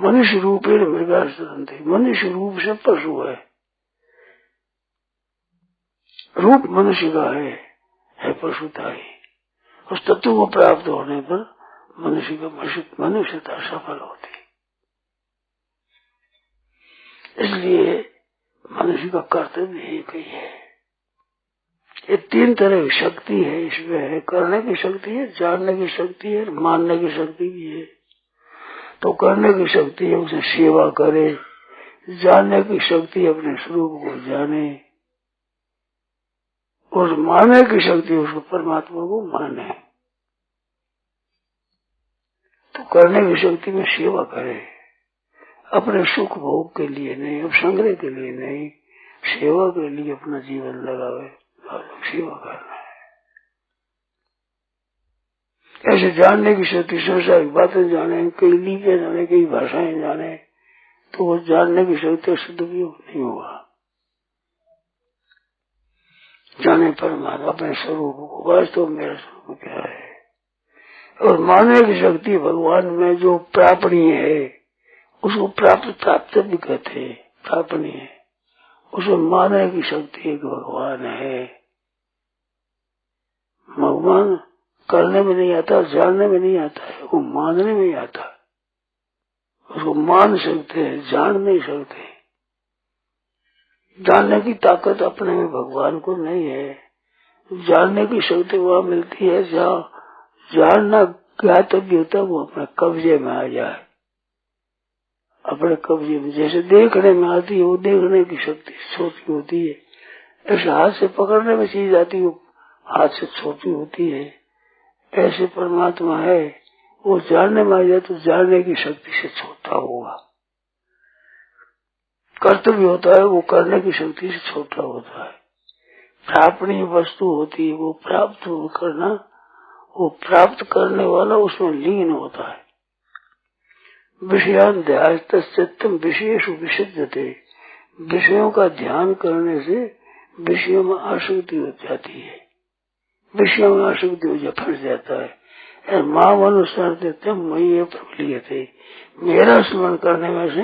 मनुष्य रूपेण मृगासुरंते, मनुष्य रूप से पशु है। रूप मनुष्य का है पशुता ही। उस तत्व को प्राप्त होने पर मनुष्य का मनुष्यता सफल होती। इसलिए मनुष्य का कर्तव्य एक ही है। ये तीन तरह की शक्ति है इसमें है। करने की शक्ति है, जानने की शक्ति है, मानने की शक्ति भी है। तो करने की शक्ति है उसे सेवा करे, जानने की शक्ति अपने स्वरूप को जाने, और मानने की शक्ति उसको परमात्मा को माने। तो करने की शक्ति में सेवा करे, अपने सुख भोग के लिए नहीं, अब संग्रह के लिए नहीं, सेवा के लिए अपना जीवन लगावे और सेवा करना है। ऐसे जानने की शक्ति संसारिक बातें जाने, कई लिपियां जाने, कई भाषाएं जाने, तो वो जानने की शक्ति सदुपयोग नहीं होगा। जाने परमात्मा अपने स्वरूप को, वास्तव में मेरा स्वरूप क्या है। और मानने की शक्ति भगवान में जो प्रापणीय है उसको प्राप्त भी कहते हैं। प्रापणीय उसको मानने की शक्ति एक भगवान है। भगवान करने में नहीं आता, जानने में नहीं आता है, वो मानने में ही आता है। उसको मान सकते हैं, जान नहीं सकते। जानने की ताकत अपने में भगवान को नहीं है। जानने की शक्ति वहाँ मिलती है जहाँ जानना ज्ञातव्य होता है वो अपने कब्जे में आ जाए। अपने कब्जे में जैसे देखने में आती है, वो देखने की शक्ति छोटी होती है। ऐसे हाथ से पकड़ने में चीज आती है, वो हाथ से छोटी होती है। ऐसे परमात्मा है, वो जानने में आ जाए तो जानने की शक्ति से छोटा होगा। कर्तव्य होता है वो करने की शक्ति से छोटा होता है। प्रापणीय वस्तु होती है, वो प्राप्त करना, वो प्राप्त करने वाला उसमें लीन होता है। विषयाध्यायतम विशेषु विशुद्धते, विषयों का ध्यान करने से विषयों में आसक्ति हो जाती है। विषयों में आसक्ति हो जा फंस जाता है। माम अनुसार देते मई प्रबलिय थे, मेरा स्मरण करने में से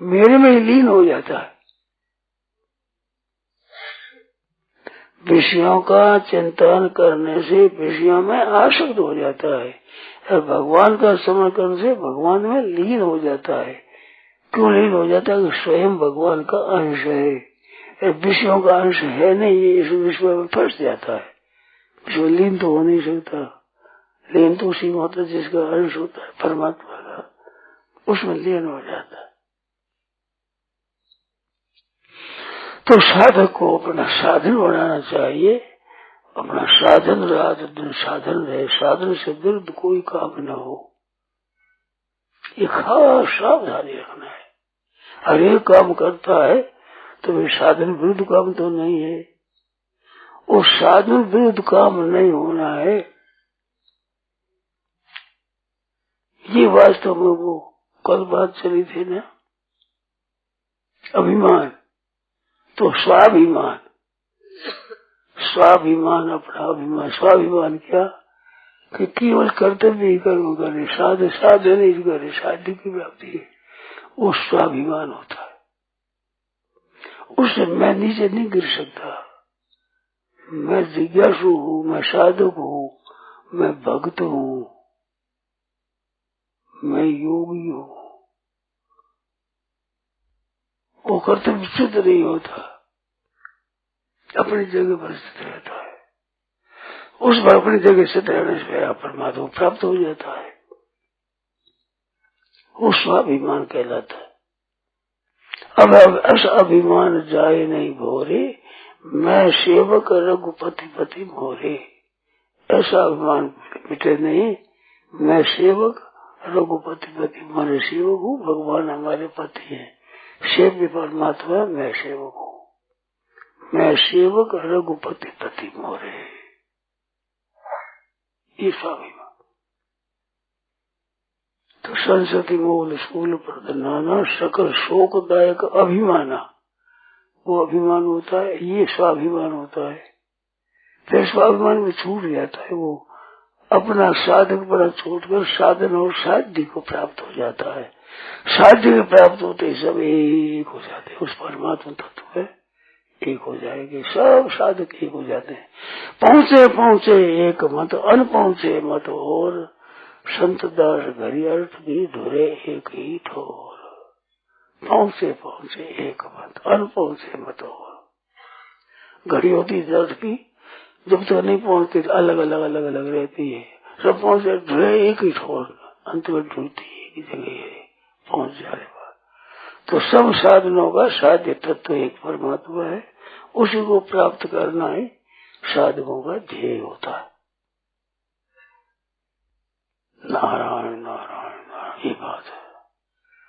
मेरे में ही लीन हो जाता है। विषयों का चिंतन करने से विषयों में आसक्त हो जाता है, और भगवान का स्मरण करने से भगवान में लीन हो जाता है। क्यों लीन हो जाता है? कि स्वयं भगवान का अंश है, विषयों का अंश है नहीं, ये इस विश्व में फंस जाता है। विश्व लीन तो हो नहीं सकता। लीन तो उसी में होता है जिसका अंश होता है परमात्मा का, उसमें लीन हो जाता है। तो साधक को अपना साधन बनाना चाहिए। अपना साधन रहा तो दिन साधन रहे, साधन से विरुद्ध कोई काम न हो, ये खास सावधानी रखना है। हर एक काम करता है तो वे साधन विरुद्ध काम तो नहीं है। वो साधन विरुद्ध काम नहीं होना है, ये वास्तव में वो कल बात चली थी ना, अभिमान तो स्वाभिमान। स्वाभिमान अपना अभिमान, स्वाभिमान क्या कि केवल कर्तव्य ही कर्म करे, साधन ही करे, साध्य की प्राप्ति है, वो स्वाभिमान होता है। उससे मैं नीचे नहीं गिर सकता। मैं जिज्ञासु हूँ, मैं साधक हूँ, मैं भक्त हूँ, मैं योगी हूँ। वो कर्तव्य शुद्ध नहीं होता, अपनी जगह पर स्थित रहता है। उस पर अपनी जगह स्थित रहने से परमात्मा प्राप्त हो जाता है। वो स्वाभिमान कहलाता है। अब ऐसा अभिमान जाए नहीं भोरे, मैं सेवक रघुपति पति मोरे। ऐसा अभिमान मिटे नहीं, मैं सेवक रघुपति पति, हमारे सेवक हूँ, भगवान हमारे पति हैं। सेव्य परमात्मा मैं सेवक हूँ, मैं सेवक रघुपति पति मोरे, ये स्वाभिमान। तो संसति मूल स्थूल प्रधाना सकल शोकदायक अभिमाना, वो अभिमान होता है, ये स्वाभिमान होता है। फिर स्वाभिमान में छूट जाता है, वो अपना साधक बड़ा छोड़कर साधन और साध्य को प्राप्त हो जाता है। साध्य के प्राप्त होते सब एक हो जाते हैं, उस परमात्मा तत्व है एक हो जाएंगे, सब साधक एक हो जाते हैं। पहुँचे पहुँचे एक मत, अन पहुँचे मत और, संत दास घरी अर्थ भी धुरे एक ही ठोर। पहुँचे पहुँचे एक मत, अन पहुँचे मत और। घड़ी होती दर्द की, जब तक नहीं पहुँचती अलग अलग अलग अलग रहती है, सब पहुँचे धुरे एक ही ठोर, अंत में ढूंढती एक जगह है, पहुँच जाने बाद। तो सब साधनों का साध्य तत्व एक परमात्मा है, उसी को प्राप्त करना ही साधकों का ध्येय होता है। नारायण नारायण नारायण, ये बात है।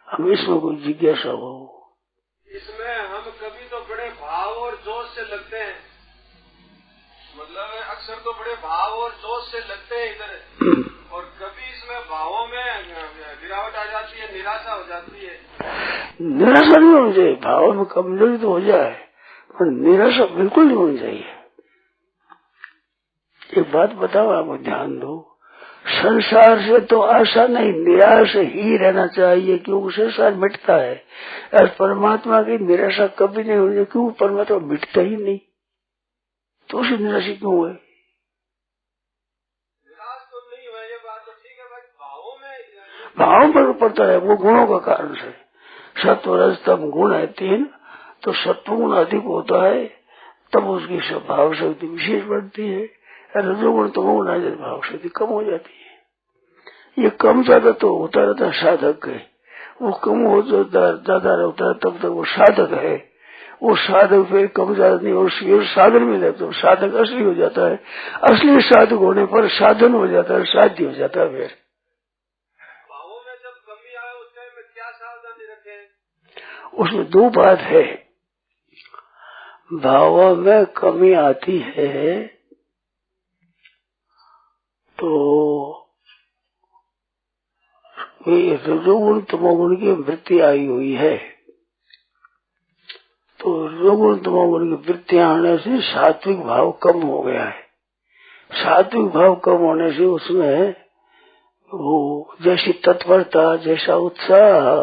हम इसमें कोई जिज्ञासा हो, इसमें हम कभी तो बड़े भाव और जोश से लगते हैं, मतलब अक्सर तो बड़े भाव और जोश से लगते हैं इधर, और कभी इसमें भावों में गिरावट आ जाती है, निराशा हो जाती है। निराशा नहीं होनी चाहिए, भाव में कमजोरी तो हो जाए पर निराशा बिल्कुल नहीं होनी चाहिए। एक बात बताओ, आप ध्यान दो, संसार से तो आशा नहीं, निराश ही रहना चाहिए, क्योंकि संसार मिटता है। और परमात्मा की निराशा कभी नहीं होनी चाहिए, क्यों परमात्मा मिटता ही नहीं, तो उसे निराशा क्यों हुए? निराश तो नहीं हुआ, ये बात तो ठीक है भाई, भाव पर पड़ता है, वो गुणों का कारण से। सत्व रज तम गुण है 3, तो सत्व गुण अधिक होता है तब उसकी भाव शक्ति विशेष बढ़ती है, रजोगुण तमोगुण आ जाए भाव शक्ति कम हो जाती है। ये कम ज्यादा तो होता रहता है साधक के, वो कम हो ज्यादा रहता है तब तक वो साधक है, वो साधक फिर कम ज्यादा नहीं, और साधन में जाता है, साधक असली हो जाता है। असली साधक होने पर साधन हो जाता है, साध्य हो जाता है। फिर भावों में जब कमी आए उस टाइम में क्या सावधानी रखें? उसमें दो बात है। भावों में कमी आती है तो रजोगुण तमोगुण की वृत्ति आई हुई है, तो रजोगुण तमोगुण की वृत्ति आने से सात्विक भाव कम हो गया है। सात्विक भाव कम होने से उसमें वो जैसी तत्परता, जैसा उत्साह,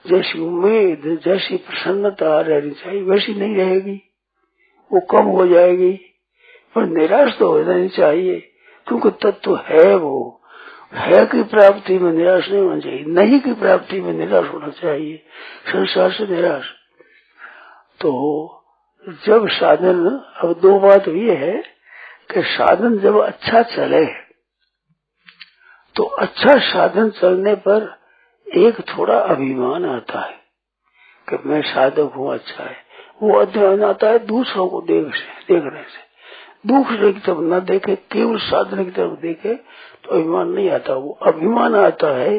जैसी उम्मीद, जैसी प्रसन्नता रहनी चाहिए वैसी नहीं रहेगी, वो कम हो जाएगी। पर निराश तो होना नहीं चाहिए, क्योंकि तत्व है, वो है की प्राप्ति में निराश नहीं होना चाहिए, नहीं की प्राप्ति में निराश होना चाहिए, संसार से निराश। तो जब साधन, अब दो बात ये है कि साधन जब अच्छा चले तो अच्छा साधन चलने पर एक थोड़ा अभिमान आता है कि मैं साधक हूँ, अच्छा है। वो अभिमान आता है दूसरों को देखने से, दूसरे की तरफ न देखे, केवल साधन की तरफ देखे तो अभिमान नहीं आता। वो अभिमान आता है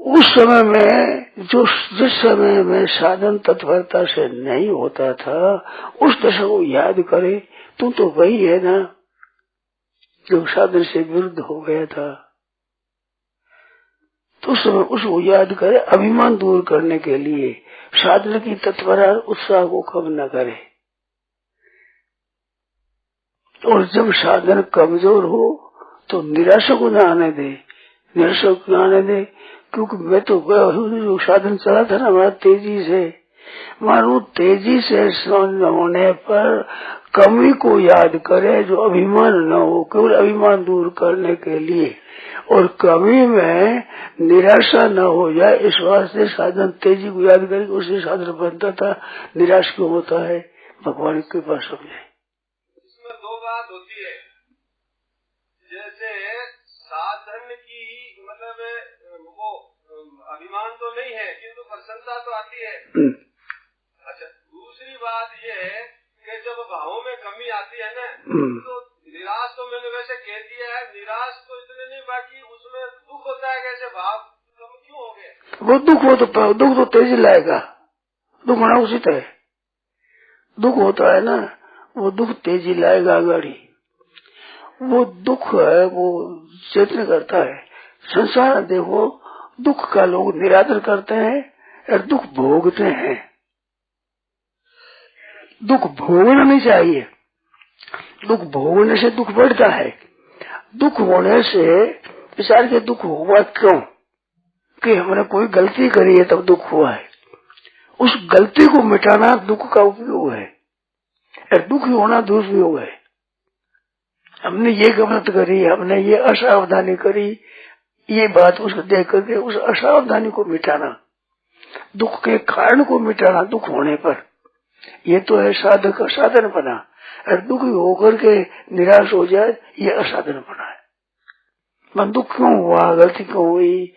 उस समय में, जिस समय में साधन तत्परता से नहीं होता था, उस दशा को याद करे, तू तो वही है ना जो साधन से विरुद्ध हो गया था। तो उस समय उसको याद करे, अभिमान दूर करने के लिए साधन की तत्परता उत्साह को कम न करे। और जब साधन कमजोर हो तो निराशा को न आने दे, निराशा को न आने दे, क्योंकि मैं तो जो साधन चला था ना हमारा तेजी से, मानो तेजी से होने पर कमी को याद करे, जो अभिमान न हो, केवल अभिमान दूर करने के लिए, और कमी में निराशा न हो जाए इस वास्ते साधन तेजी को याद करके उससे साधन बनता था। निराश क्यों होता है, भगवान के पास समझे। इसमें दो बात होती है, जैसे साधन की मतलब वो अभिमान तो नहीं है किंतु प्रसन्नता तो आती है। अच्छा, दूसरी बात ये है कि जब भावों में कमी आती है ना, तो निराश तो मैंने वैसे कह दिया है, निराश तो इतने नहीं, बाकी उसमें दुख होता है, कैसे भाव कम क्यों हो गए? वो दुख तो तेजी लाएगा। दुख होना उचित है। दुख होता है ना, वो दुख तेजी लाएगा गाड़ी। वो दुख है वो चेतन करता है। संसार देखो, दुख का लोग निरादर करते हैं और दुख भोगते हैं। दुख भोगना नहीं चाहिए। दुख भोगने से दुख बढ़ता है। दुख होने से विचार के दुख हुआ क्यों, कि हमने कोई गलती करी है तब दुख हुआ है। उस गलती को मिटाना दुख का उपयोग है और दुखी होना दुरुपयोग है। हमने ये गलत करी, हमने ये असावधानी करी, ये बात उसको देख करके उस असावधानी को मिटाना, दुख के कारण को मिटाना दुख होने पर, ये तो है साधक का साधन बना। और दुखी होकर के निराश हो जाए ये असाधन बना है। मन दुख क्यों हुआ, गलती क्यों हुई,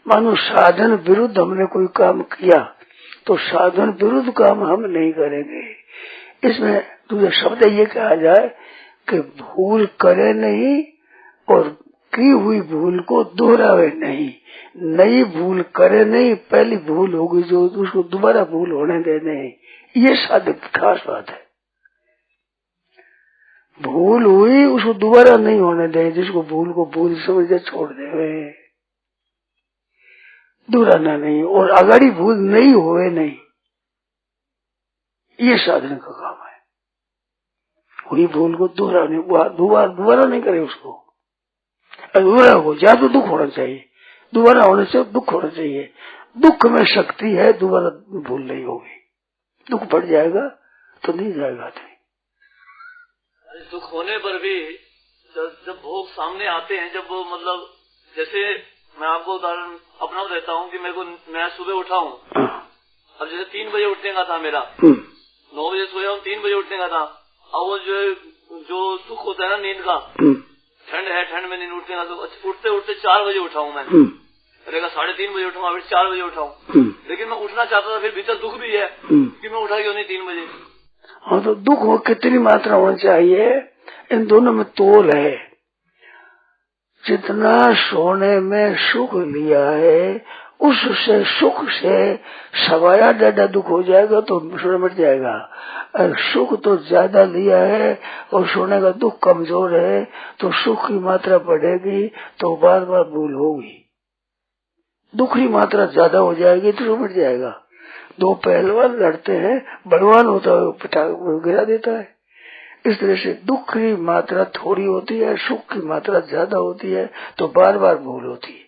मानो साधन विरुद्ध हमने कोई काम किया तो साधन विरुद्ध काम हम नहीं करेंगे। इसमें दूसरे शब्द ये कहा जाए कि भूल करे नहीं और की हुई भूल को दोहरावे नहीं। नई भूल करे नहीं, पहली भूल होगी जो उसको दोबारा भूल होने दे नहीं। ये साधक की खास बात है। भूल हुई उसको दोबारा नहीं होने दे, जिसको भूल को भूल समझे छोड़ दे, दोहराना नहीं और आगाड़ी भूल नहीं होवे नहीं। ये साधन का काम है। हुई भूल को दोबारा नहीं करे उसको। दोबारा हो जाए तो दुख होना चाहिए, दोबारा होने से दुख होना चाहिए। दुख में शक्ति है, दोबारा भूल नहीं होगी। दुख बढ़ जाएगा तो नहीं जाएगा। दुख होने पर भी जब भोग सामने आते हैं, जब वो मतलब जैसे मैं आपको उदाहरण अपना देता हूँ कि मैं सुबह उठा हूँ। अब जैसे 3 बजे उठने का था मेरा, 9 बजे सोया हूँ, 3 बजे उठने का था। अब वो जो सुख होता है ना नींद का, ठंड है, ठंड में नींद उठने का, तो उठते उठते 4 बजे उठा हूँ मैं। रहेगा 3:30 बजे उठूंगा, फिर 4 बजे उठाऊँ। लेकिन मैं उठना चाहता था, फिर भीतर दुख भी है कि मैं उठा क्यों नहीं 3 बजे। हाँ, तो दुख हो कितनी मात्रा होनी चाहिए, इन दोनों में तोल है। जितना सोने में सुख लिया है उससे सुख से सवाया ज्यादा दुख हो जाएगा तो सोने मिट जाएगा। और सुख तो ज्यादा लिया है और सोने का दुख कमजोर है तो सुख की मात्रा बढ़ेगी तो बार बार भूल होगी। दुख की मात्रा ज्यादा हो जाएगी तो मिट जाएगा। 2 पहलवान लड़ते हैं, बलवान होता है गिरा देता है। इस तरह से दुख की मात्रा थोड़ी होती है, सुख की मात्रा ज्यादा होती है तो बार बार भूल होती है।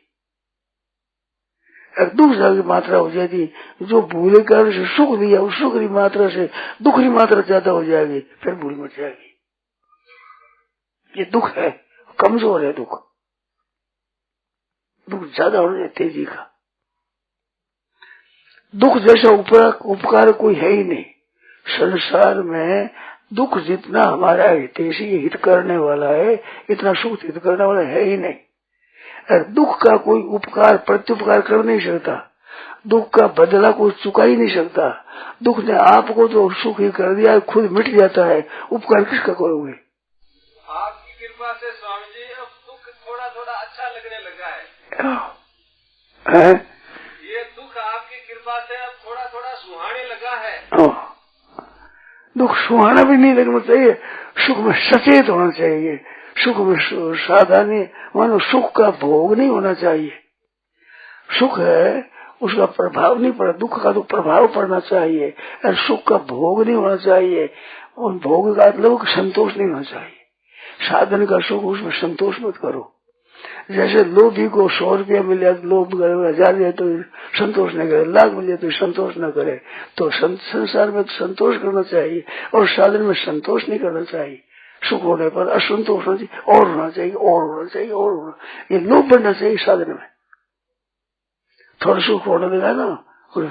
दुख की मात्रा हो जाएगी, जो भूल के कारण से सुख दिया उस सुख की मात्रा से दुख की मात्रा ज्यादा हो जाएगी, फिर भूल मिट जाएगी। ये दुख है, कमजोर है दुख। दुख ज्यादा होने तेजी का। दुख जैसा उपकार कोई है ही नहीं संसार में। दुख जितना हमारा हितैषी हित करने वाला है, इतना सुख हित करने वाला है ही नहीं। और दुख का कोई उपकार प्रत्युपकार कर नहीं सकता, दुख का बदला कोई चुका ही नहीं सकता। दुख ने आपको तो सुख ही कर दिया, खुद मिट जाता है, उपकार किसका करोगे। आपकी कृपा से स्वामी जी अब दुख थोड़ा थोड़ा अच्छा लगने लगा है। ये दुख आपकी कृपा से अब थोड़ा थोड़ा सुहाने लगा है। दुख सुहाना भी नहीं लगना चाहिए, सुख में सचेत होना चाहिए। सुख में सावधानी, मानो सुख का भोग नहीं होना चाहिए। सुख है उसका प्रभाव नहीं पड़ा, दुख का तो प्रभाव पड़ना चाहिए और सुख का भोग नहीं होना चाहिए। और भोग का मतलब संतोष नहीं होना चाहिए। साधन का सुख उसमें संतोष मत करो। जैसे लोभी को 100 रुपया मिले, लोभ करे, 1000 मिले तो संतोष नहीं करे, लाख मिले तो संतोष न करे। तो संसार में तो संतोष करना चाहिए और साधन में संतोष नहीं करना चाहिए। सुख होने पर असंतोष होना चाहिए, और होना चाहिए, और होना चाहिए, और होना, ये लोभ बढ़ना चाहिए साधन में। थोड़ा सुख होने लगा ना पहले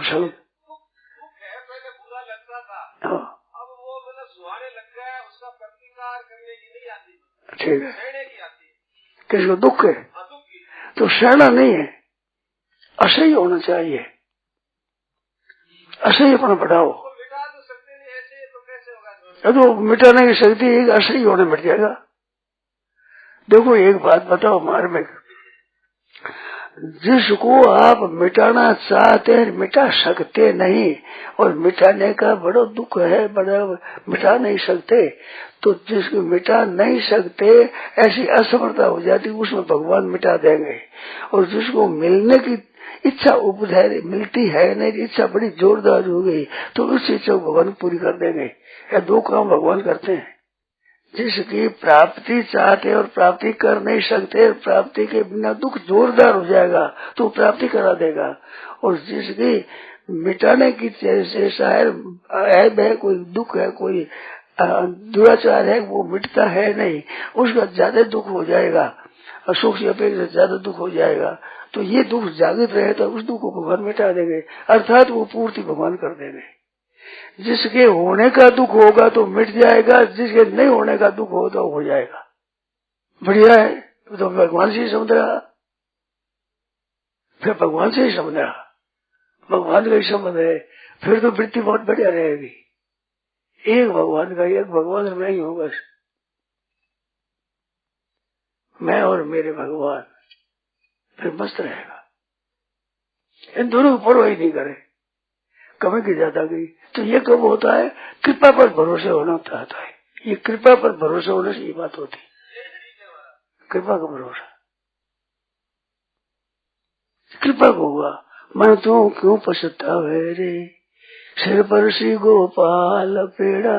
बुरा लगता था, अब वो मतलब सुहाने लग गया है, उसका प्रतिकार करने की नहीं आती, ठीक है, सहने की आती है। किसको दुख है तो सहना नहीं है, असह्य होना चाहिए। असह्य अपना बढ़ाओ, मिटा तो सकते नहीं, ऐसे तो कैसे होगा। तो मिटाने की शक्ति एक असह्य होने मिट जाएगा। देखो एक बात बताओ, हमारे में जिसको आप मिटाना चाहते हैं मिटा सकते नहीं, और मिटाने का बड़ा दुख है, बड़ा मिटा नहीं सकते। तो जिसको मिटा नहीं सकते ऐसी असमर्थता हो जाती, उसमें भगवान मिटा देंगे। और जिसको मिलने की इच्छा उपधैर्य मिलती है नहीं, इच्छा बड़ी जोरदार हो गई, तो उस इच्छा को भगवान पूरी कर देंगे। ये दो काम भगवान करते हैं। जिसकी प्राप्ति चाहते और प्राप्ति कर नहीं सकते, प्राप्ति के बिना दुख जोरदार हो जाएगा तो प्राप्ति करा देगा। और जिसकी मिटाने की चेष्टा है, कोई दुख है, कोई दुराचार है, वो मिटता है नहीं, उसका ज्यादा दुख हो जाएगा, सुख की अपेक्षा ज्यादा दुख हो जाएगा। तो ये दुख जागृत रहे तो उस दुख को भगवान मिटा देंगे, अर्थात वो पूर्ति भगवान कर देंगे। जिसके होने का दुख होगा तो मिट जाएगा, जिसके नहीं होने का दुख हो तो हो जाएगा। बढ़िया है, तो भगवान से ही समझ रहा, फिर भगवान से ही समझ रहा, भगवान का ही समझ है, फिर तो वृत्ति बहुत बढ़िया रहेगी। एक भगवान का, एक भगवान मैं ही हूँ बस, मैं और मेरे भगवान, फिर मस्त रहेगा। इन दोनों को परवाह ही नहीं करे, कमी की ज्यादा गई। तो ये कब होता है? कृपा पर भरोसे होना चाहता है। ये कृपा पर भरोसा होने से ये बात होती, कृपा का भरोसा, कृपा को हुआ। मैं तो क्यों पछतावे रे, सिर पर श्री गोपाल पेड़ा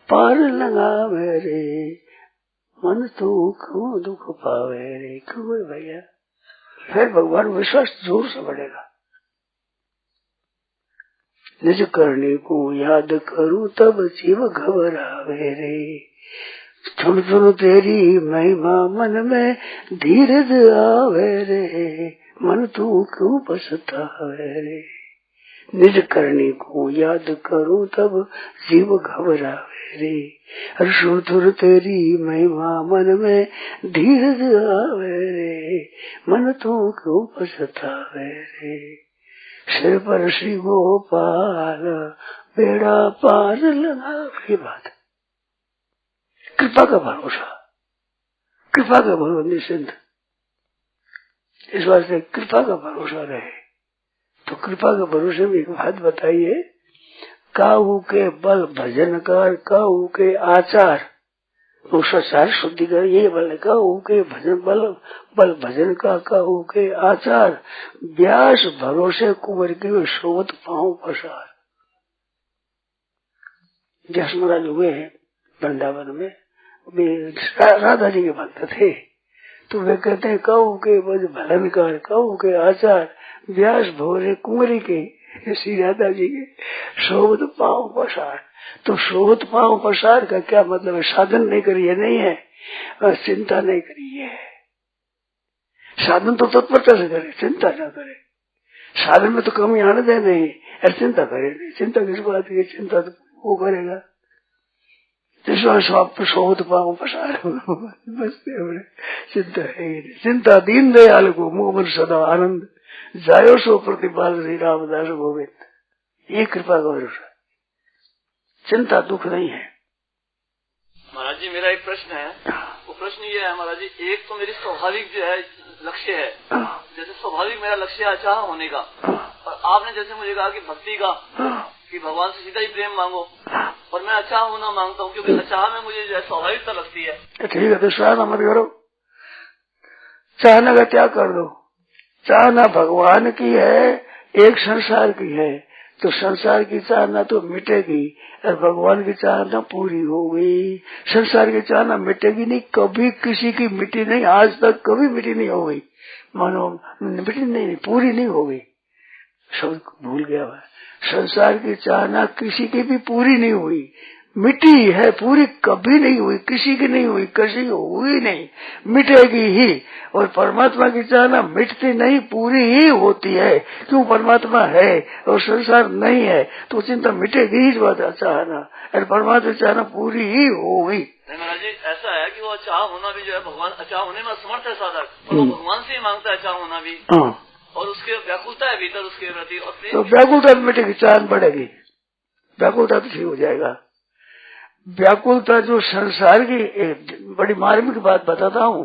पार लगावे रे, मन तो क्यों दुख पावे रे। क्यों भैया? फिर भगवान विश्वास जोर से बढ़ेगा। निज करने को याद करूं तब जीव घबरावे रे, सुन सुन तेरी महिमा मन में धीरज आवे रे, मन तू क्यों पछतावे रे। निज करने को याद करूं तब जीव घबरावे रे, सुन सुन तेरी महिमा मन में धीरज आवे रे, मन तू क्यों पछतावे रे। सिर पर श्री गोपाल बेड़ा पार लगा की बात, कृपा का भरोसा, कृपा का भरोसा निश्चिंत। इस वास्ते कृपा का भरोसा रहे। तो कृपा के भरोसे में एक बात बताइए, काहू के बल भजन कर, काहू के आचार सार शुद्धि कर, ये बल काहू के भजन बल भजन का, काहू के आचार व्यास भरोसे कुंवर के सोवत पाँव पसार। व्यास महाराज हुए हैं वृंदावन में, वे राधा जी के भक्त थे। तो वे कहते हैं काहू के भजन कर, काहू के आचार व्यास भरोसे कुंवरी के, श्री राधा जी के सोवत पाँव पसार। तो सोवत पाँव पसार का क्या मतलब है? साधन नहीं करिए नहीं है, और चिंता नहीं करिए। साधन तो तत्परता से करे, चिंता न करे। साधन में तो कमी आने दे नहीं, और चिंता करे। चिंता किस बात की? चिंता तो वो करेगा सोवत पाँव पसार बस चिंता है ही नहीं। चिंता दीन दयाल को मुख मन सदा आनंद, जायो सो प्रतिपाल श्री रामदास गोविंद। ये कृपा का भरोसा, चिंता दुख नहीं है। महाराज जी मेरा एक प्रश्न है, वो प्रश्न ये है महाराज जी, एक तो मेरी स्वाभाविक जो है लक्ष्य है, जैसे स्वाभाविक मेरा लक्ष्य है अचाह होने का, और आपने जैसे मुझे कहा कि भक्ति का, कि भगवान से सीधा ही प्रेम मांगो, और मैं अचाह होना मांगता हूँ, क्योंकि अचाह में मुझे जो है स्वाभाविकता लगती है। ठीक है, तो चाहना मत करो, चाहना का त्याग कर दो। चाहना भगवान की है, एक संसार की है। तो संसार की चाहना तो मिटेगी, और भगवान की चाहना पूरी हो गई। संसार की चाहना मिटेगी नहीं, कभी किसी की मिटी नहीं, आज तक कभी मिटी नहीं हो गई। मानो मिटी नहीं, पूरी नहीं हो गई, सब भूल गया है। संसार की चाहना किसी की भी पूरी नहीं हुई, मिटी है, पूरी कभी नहीं हुई, किसी की नहीं हुई, किसी हुई नहीं, मिटेगी ही। और परमात्मा की चाहना मिटती नहीं, पूरी ही होती है। क्यों? परमात्मा है और संसार नहीं है, तो चिंता मिटेगी ही बात चाहना, और परमात्मा चाहना पूरी ही होगी। महाराज जी ऐसा है कि वो अचाह होना भी जो है, भगवान अचाह होने में समर्थ है साधक, और वो भगवान से ही मांगता है अचाह होना भी, और उसके व्याकुलता है भीतर उसके प्रति, और तो व्याकुलता मिटेगी, चाहन बढ़ेगी, व्याकुलता तो ठीक हो जाएगा। व्याकुलता जो संसार की बड़ी मार्मिक बात बताता हूँ,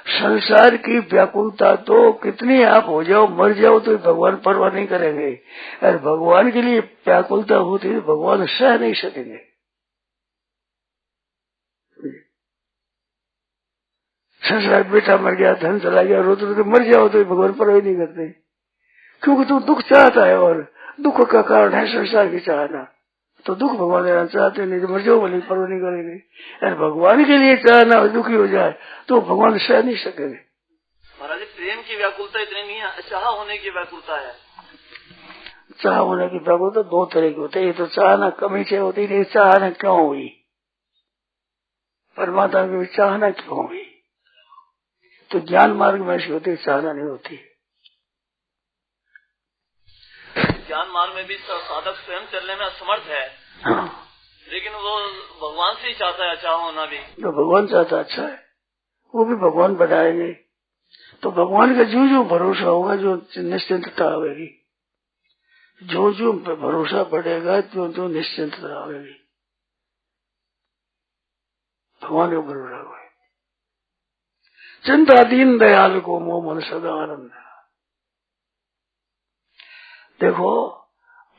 संसार की व्याकुलता तो कितनी आप हो जाओ, मर जाओ तो भगवान परवाह नहीं करेंगे। और भगवान के लिए व्याकुलता होती है, भगवान सह नहीं सकेंगे। संसार बेटा मर गया, धन चला गया, रोते रोते मर जाओ तो भगवान परवाह नहीं करते, क्योंकि तुम दुख चाहता है और दुख का कारण है संसार की चाहना। तो दुख भगवान लेना चाहते नहीं, तो मर जाओ बोले परवाह नहीं करेंगे। और भगवान के लिए चाहना दुखी हो जाए तो भगवान सह नहीं सकेंगे। महाराज प्रेम की व्याकुलता इतनी नहीं है, चाह होने की व्याकुलता है। चाह होने की व्याकुलता दो तरह की होती है। ये तो चाहना कमी से होती है, चाहना क्यों हुई, परमात्मा की चाहना क्यों हुई। तो ज्ञान मार्ग में ऐसी होती है, चाहना नहीं होती। ज्ञान मार्ग में भी साधक स्वयं चलने में असमर्थ है। हाँ। लेकिन वो भगवान से ही चाहता है अच्छा होना भी। तो भगवान चाहता अच्छा है, वो भी भगवान बढ़ाएंगे। तो भगवान का जो जो भरोसा होगा, जो निश्चिंतता आवेगी, जो जो भरोसा बढ़ेगा, जो जो निश्चिंतता आवेगी, भगवान का भरोसा होगा। चिंता दीन दयाल को मोह मन सदा आनंद। देखो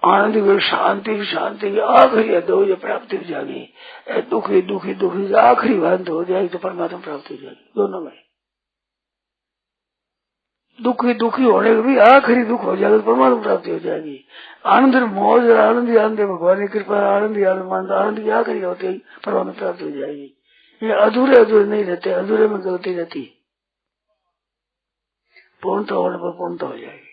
आनंद की शांति, शांति की आखिरी अद्वैत प्राप्ति हो जाएगी। दुखी दुखी दुखी आखिरी बंद हो जाएगी तो परमात्मा प्राप्ति हो जाएगी। दोनों में दुखी दुखी होने के भी आखिरी दुख हो जाएगा तो परमात्मा प्राप्ति हो जाएगी। आनंद मौज आनंद आनंद भगवान की कृपा आनंद आनंद आनंद की आखिरी होती है परमात्मा प्राप्ति हो जाएगी। ये अधूरे अधूरे नहीं रहते, अधूरे में गलती रहती, पूर्णता होने पर पूर्णता हो जाएगी।